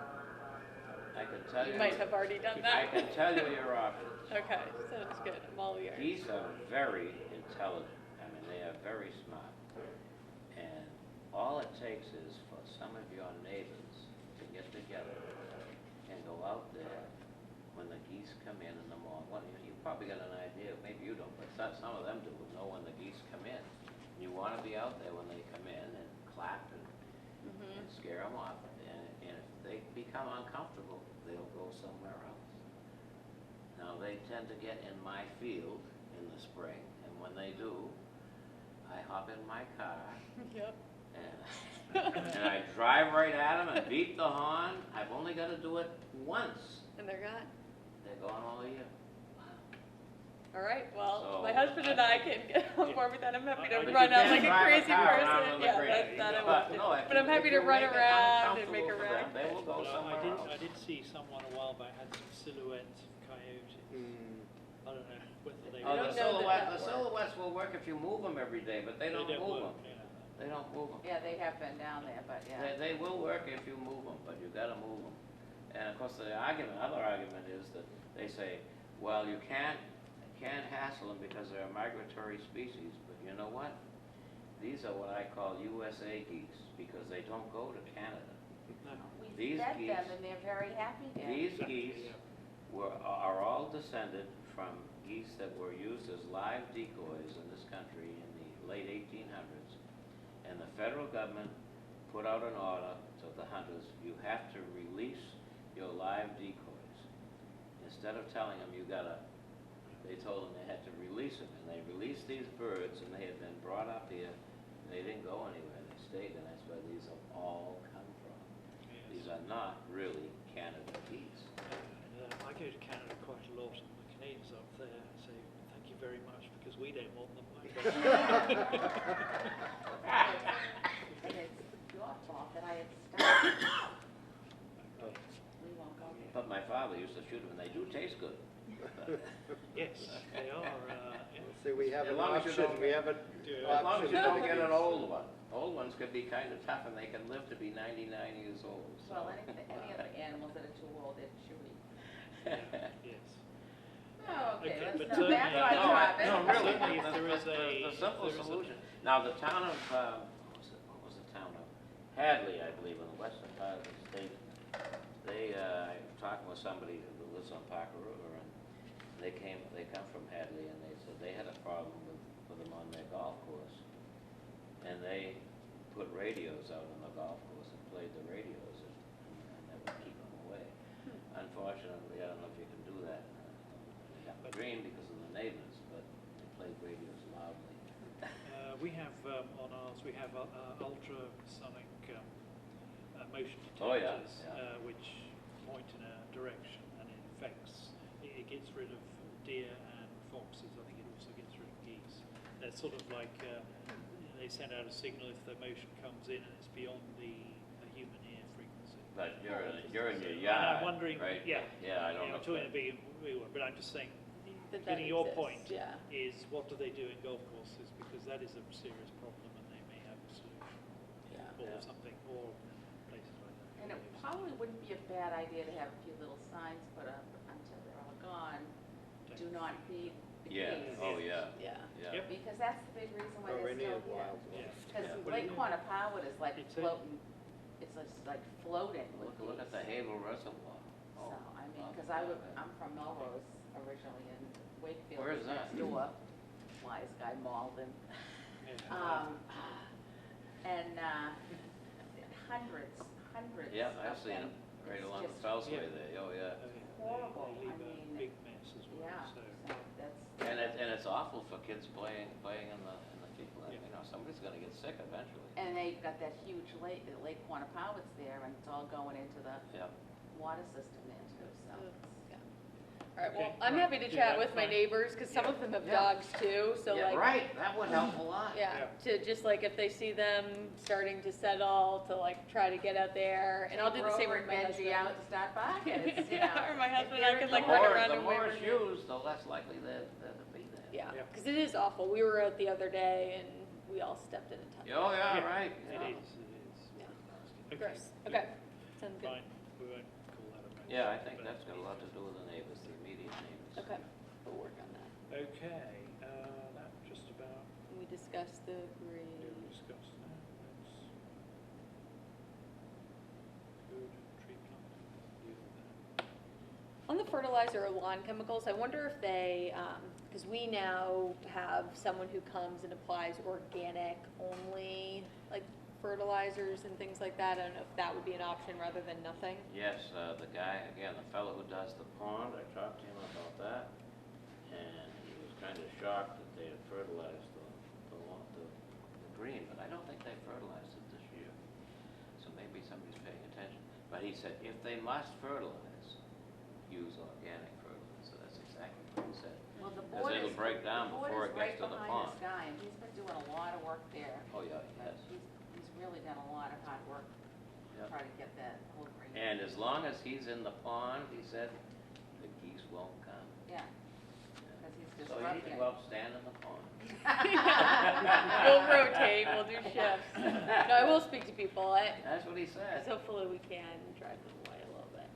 I can tell you. You might have already done I that. can tell you your options. Okay, sounds good. I'm all ears. Geese are very intelligent. I mean, they are very smart. And all it takes is for some of your neighbors to get together and go out there when the geese come in the morning. Well, you probably got an idea, maybe you don't, but some of them do know when the geese come in. You want to be out there when they come in and clap and scare them off. And if they become uncomfortable, they'll go somewhere else. Now, they tend to get in my field in the spring, and when they do, I hop in my car Yep. and I drive right at them and beat the horn. I've only got to do it once. And they're gone. They're gone all year. All right, well, So- my husband and I can get on board with that. I'm happy to But you run out can't like a drive a crazy car around person. on the Yeah, green. that I But won't do. no, if But you- I'm happy if to you run make it around and make a uncomfortable for wreck. them, They will go Well, somewhere else. I did see someone a while back had some silhouettes of coyotes. Mm. I don't know whether they. Oh, don't the know that silhouettes, the silhouettes will work if you move them every day, but they don't move them. work, yeah. They don't move them. Yeah, they have been down there, but yeah. They will work if you move them, but you gotta move them. And of course, the other argument is that they say, well, you can't hassle them because they're a migratory species, but you know what? These are what I call USA geese, because they don't go to Canada. No. We These fed geese- them and they're very happy there. These Exactly, geese yeah. are all descended from geese that were used as live decoys in this country in the late 1800s. And the federal government put out an order to the hunters, you have to release your live decoys. Instead of telling them they told them they had to release them. And they released these birds, and they had been brought up here. They didn't go anywhere, they stayed, and that's where these have all come from. Yes. These are not really Canada geese. And, I go to Canada quite a lot, and the Canadians up there say, thank you very much, because we don't want them. And it's your fault that I had started. We won't go there. But my father used to shoot them, and they do taste good. Yes, they are, yeah. See, we have As an long as you option, don't we get- have an Yeah. As long as you option. don't get an old one. Old ones could be kind of tough, and they can live to be 99 years old, so. Well, any other animals that are too old, they're chewy. Yes. Oh, okay, Okay, let's but not certainly- back No, on no, topic. no, really, Certainly if there is the simple if there is a- solution. Now, the town of, what was the town of? Hadley, I believe, in the western part of the state. They, I'm talking with somebody who lives on Parker River, and they come from Hadley, and they said they had a problem with them on their golf course. And they put radios out on the golf course and played the radios, and that would keep them away. Unfortunately, I don't know if you can do that in the green because of the neighbors, but they played radios loudly. We have on ours, we have ultrasonic motion Oh, yeah, detectors, yeah. which point in a direction, and it affects, it gets rid of deer and foxes. I think it also gets rid of geese. They're sort of like, they send out a signal if the motion comes in and it's beyond the human ear frequency. But you're in your And yard, I'm wondering, right? yeah. Yeah, I don't know. I'm talking a big one, but I'm just saying, That getting your exists, point yeah. is what do they do in golf courses, because that is a serious problem and they may have a solution. Yeah. Or Yeah. something, or places like that. And it probably wouldn't be a bad idea to have a few little signs put up until they're all gone. Do not feed the Yeah, geese. oh, yeah, Yeah. yeah. Yep. Because that's the big reason why Or they're any still of here. wildlife. Yeah. Because Yeah. What do Lake you- Quantapowhat is like It's floating, it's just like floating with Look at the geese. Havel Reservoir. So, Oh, I mean, I'll because have it. I'm from Melrose originally, and Wakefield Where is is that? next door. Wise guy Malden. Yeah. And hundreds Yeah, of I've seen them, right It's along the just Fellsway Yeah. there, oh, yeah. horrible. They leave I a mean, big mess as well, Yeah, so. so that's. And it's awful for kids playing in the field. Yeah. You know, somebody's gonna get sick eventually. And they've got that huge lake, Lake Quantapowhat's there, and it's all going into the Yeah. water system there too, so. Yeah. All right, well, Okay, I'm right. happy to Do chat that, with my fine. neighbors, because some Yeah. of them have Yeah. dogs too, so Yeah, like. right, that would help a lot. Yeah, to just like, if they see them starting to settle, to like try to get out there, and I'll do the same Grover with my and husband. Benji out to start barking, it's, you Yeah, know. or my if husband, they're I could, in like, the run water- around The and more wave it's at them. used, the less likely they're to be there. Yeah, Yeah. because it is awful. We were out the other day and we all stepped in a ton. Oh, yeah, Yeah, right. It yeah. is, it is. Yeah. Okay, Gross. good. Okay, sounds good. Fine, we won't call that a motion. Yeah, I think but- that's got a lot to do with the neighbors, the immediate neighbors. Okay, we'll work on that. Okay, that just about, We discussed the grade. we discussed that, that's good, tree planting, deal with that. On the fertilizer or lawn chemicals, I wonder if they, because we now have someone who comes and applies organic only, like fertilizers and things like that. I don't know if that would be an option rather than nothing. Yes, the guy, again, the fellow who does the pond, I talked to him about that, and he was kind of shocked that they had fertilized the green, but I don't think they fertilized it this year. So maybe somebody's paying attention. But he said, if they must fertilize, use organic fertilizer. That's exactly what he said. Well, the Because board it'll is, break down the board before is it right gets to the behind pond. this guy, and he's been doing a lot of work there. Oh, yeah, he But has. he's really done a lot of hard work to Yeah. try to get that whole green. And as long as he's in the pond, he said, the geese won't come. Yeah, because he's So you need to disrupting. go up, stand in the pond. We'll rotate, we'll do shifts. No, I will speak to people, That's what he said. because hopefully we can drive them away a little bit.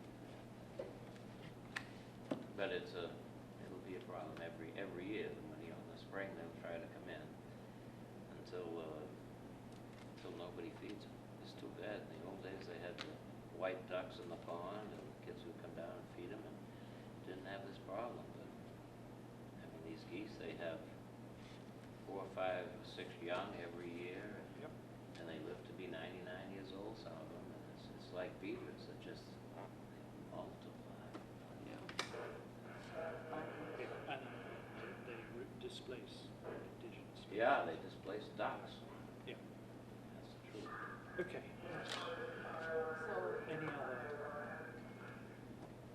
But it'll be a problem every year. When in the spring, they'll try to come in until nobody feeds them. It's too bad. In the old days, they had the white ducks in the pond, and the kids would come down and feed them, and didn't have this problem. But I mean, these geese, they have 4, 5, 6 young every year, Yep. and they live to be 99 years old. Some of them, and it's like beavers that just multiply. Yeah, and they displace indigenous. species. Yeah, they displace ducks. Yeah, That's the truth. okay. So, Any other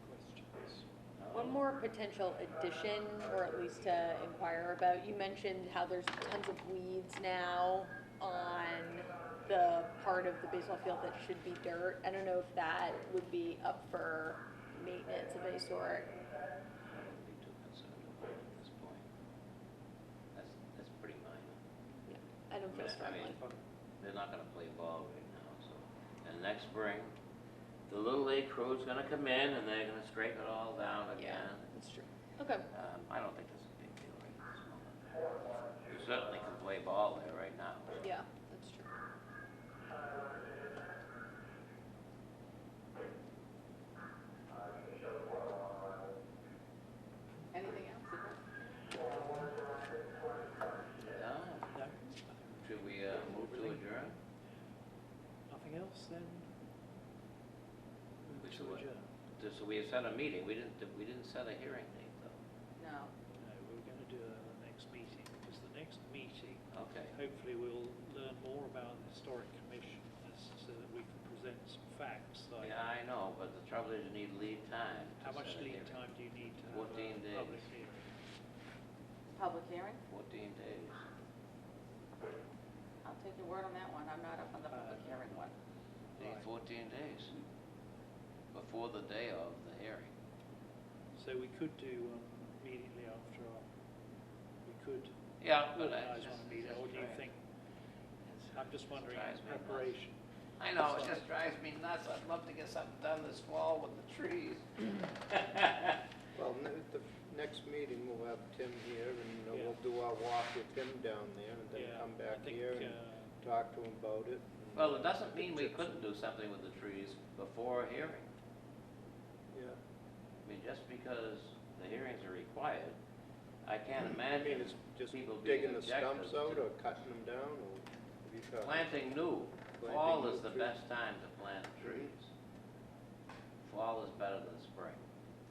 questions? One more potential addition, or at least to inquire about, you mentioned how there's tons of weeds now on the part of the baseball field that should be dirt. I don't know if that would be up for maintenance of any sort. I wouldn't be too concerned about it at this point. That's pretty minor. I don't feel I mean, strongly. they're not gonna play ball right now, so. And next spring, the Little League crew's gonna come in and they're gonna scrape it all down again. That's true. Okay. I don't think that's a big deal right at this moment. You certainly can play ball there right now. Yeah, that's true. Anything else? No? No, I think Should we move to adjourn? nothing else then? Move Which to one? adjourn. So we set a meeting, we didn't set a hearing date though. No. No, we're going to do the next meeting, because the next meeting, Okay. hopefully we'll learn more about the Historic Commission so that we can present some facts, like Yeah, I know, but the trouble is you need lead time. to how much set a lead hearing. time do you need to have 14 a days. public hearing? Public hearing? 14 days. I'll take your word on that one. I'm not up on the public hearing one. Need Right. 14 days. Before the day of the hearing. So we could do immediately after we could Yeah, but organise one meeting, or do you think? I'm just wondering, drives me nuts. preparation. I know, it just drives me nuts. I'd love to get something done this fall with the trees. Well, the next meeting, we'll have Tim here, and Yeah. we'll do our walk with him down there, and then Yeah, come I back think, here and talk to him about it. and, Well, it doesn't mean we gypsum. couldn't do something with the trees before a hearing. Yeah. I mean, just because the hearings are required, I can't I mean, imagine it's just people being digging the stumps objective out to or cutting them down, or what are you talking? planting new. Planting Fall new is the trees. best time to plant trees. Fall is better than spring.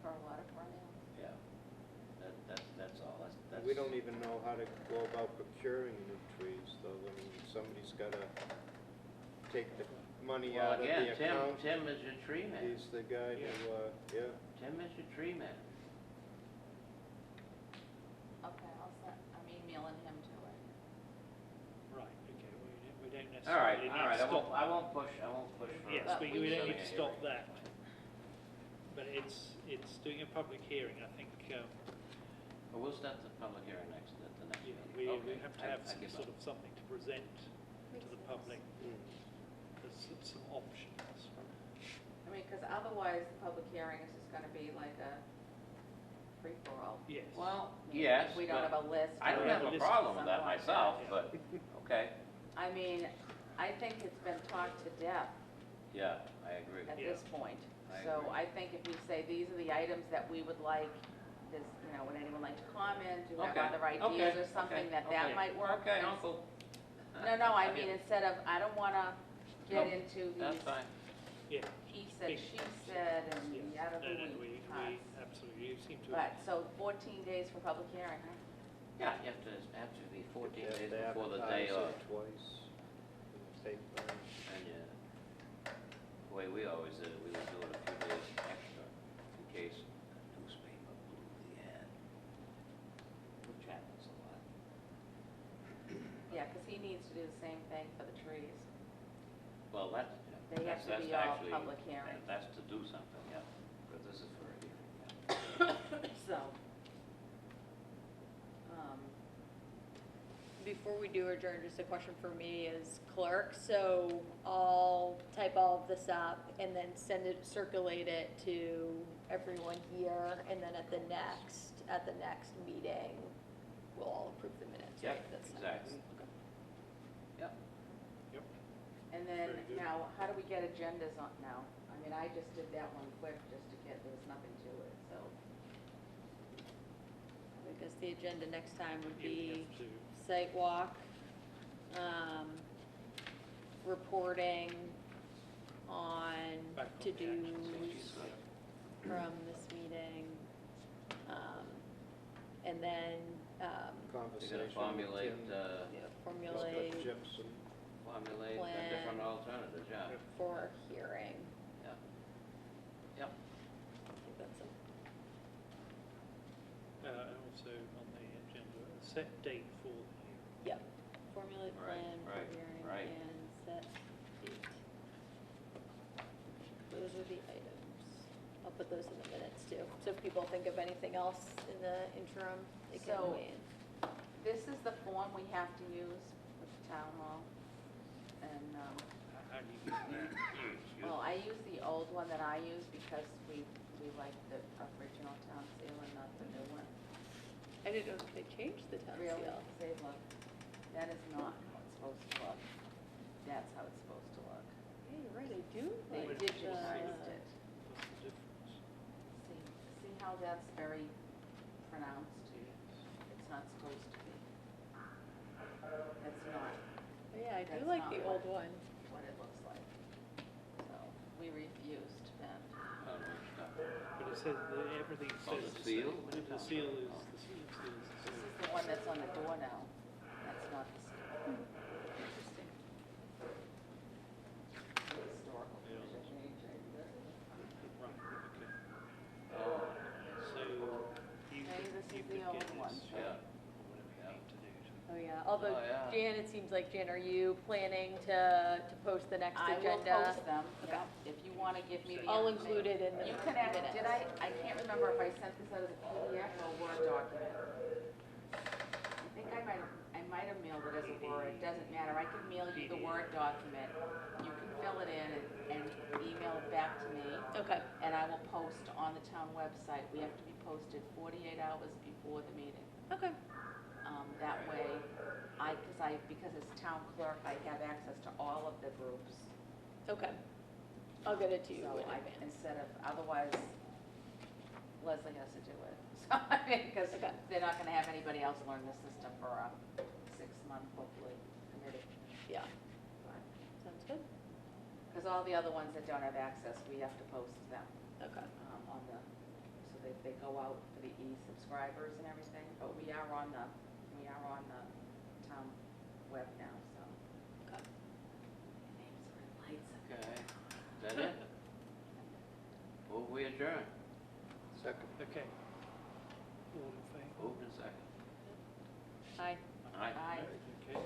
For a lot of perennials. Yeah. That's all. That's. We don't even know how to go about procuring new trees, though. I mean, somebody's gotta take the money Well, out of again, the Tim account. is your tree man. He's the guy who, yeah. Tim is your tree man. Okay, I'll set, I'm emailing him to it. Right, okay, we don't All right, necessarily all need right. to stop. I won't push for. Yes, But we we don't should- need to stop that. But it's doing a public hearing, I think, Well, we'll start the public hearing at the next yeah, meeting. we Okay, have to I- have I some give sort up. of something to present Makes to the sense. public, Mm. there's some options. I mean, because otherwise, the public hearing is just gonna be like a free-for-all. Yes. Well, I mean, yes, We don't but have a list. I don't or have a list problem with that something like myself, yeah. but, okay, I mean, I think it's been talked to death yeah, I agree. at Yeah. this point. I So agree. I think if we say, these are the items that we would like, this, would anyone like to comment, do you have Okay, other ideas okay, or something, okay, that okay. might work? Okay, And- uncle. No, I mean, instead of, I don't wanna get Nope, into That's these fine. Yeah. he said, Big she things. said, and Yes. yada No, the we week parts. absolutely, you seem to. But, so 14 days for public hearing, huh? Yeah, you have to be 14 They have days to before the day advertise of. it twice in the paper. And the way we always did it, we would do it a few days extra in case a newspaper blew the ad, which happens a lot. Yeah, because he needs to do the same thing for the trees. Well, that's, They have that's to be all actually, public hearing. that's to do something, yeah, but this is for a hearing, yeah. So, um, Before we do adjourn, just a question for me as clerk. So I'll type all of this up and then circulate it to everyone here. And then at the next meeting, we'll all approve the minutes, Yep, right? That's exactly. Okay. Yep. Yep. and then, Very good. now, how do we get agendas on now? I mean, I just did that one quick just to get, there was nothing to it, so. I guess the agenda next time would You be have to, site walk, reporting on back on the to-do action stage, from this meeting. And then, You're Conversation gonna with formulate, Tim, formulate with gypsum. formulate a Plan. different alternative, yeah. for hearing. Yeah. Yep. I think that's it. and also on the agenda, a set date for the hearing. Yep, formulate Right, plan for right, hearing right. and set date. Those are the items. I'll put those in the minutes too. So if people think of anything else in the interim, they can So- weigh in. This is the form we have to use with the town hall, and, How do you use that? well, I use the old one that I use because we like the original town seal and not the new one. I didn't know that they changed the town Really, seal. they look, that is not how it's supposed to look. That's how it's supposed to look. Yeah, you're right, I do They like digitized the- it. What's the difference? See how that's very pronounced? It's not supposed to be. That's not Yeah, I do That's like not the what- old one. what it looks like. So, we refused then. Oh, no, stop. But it says, everything Oh, says the the seal? same. The seal is, the seal is the This seal. is the one that's on the door now. That's not the seal. Interesting. Historical Yeah. commission. Right, okay. Oh, So you Maybe could, this you is the could old get one. this, yeah. whatever you need to do to. Oh, yeah, although Oh, yeah. Jan, it seems like, Jan, are you planning to post the next I will agenda? post them, Okay. yeah. If you want to give me the I'll information. include it in the You can add, minutes. did I can't remember if I sent this out as a PDF or a Word document. I think I might have mailed it as a Word, it doesn't matter, I can mail you the Word document. You can fill it in and email it back to me, Okay, and I will post on the town website. We have to be posted 48 hours before the meeting. okay, That way, because as town clerk, I have access to all of the groups. okay. I'll get it to you So in I, advance. instead of, otherwise Leslie has to do it. So, I mean, because Okay. they're not gonna have anybody else learn the system for a 6-month, hopefully, committee. Yeah, sounds good. Because all the other ones that don't have access, we have to post them, Okay, on the, so they go out for the e-subscribers and everything, but we are on the town web now, so. okay. My name's red lights. Okay, is that it? Move we adjourn. Second. Okay. All in favour? Moved and second. Hi. Aye. Aye. Okay.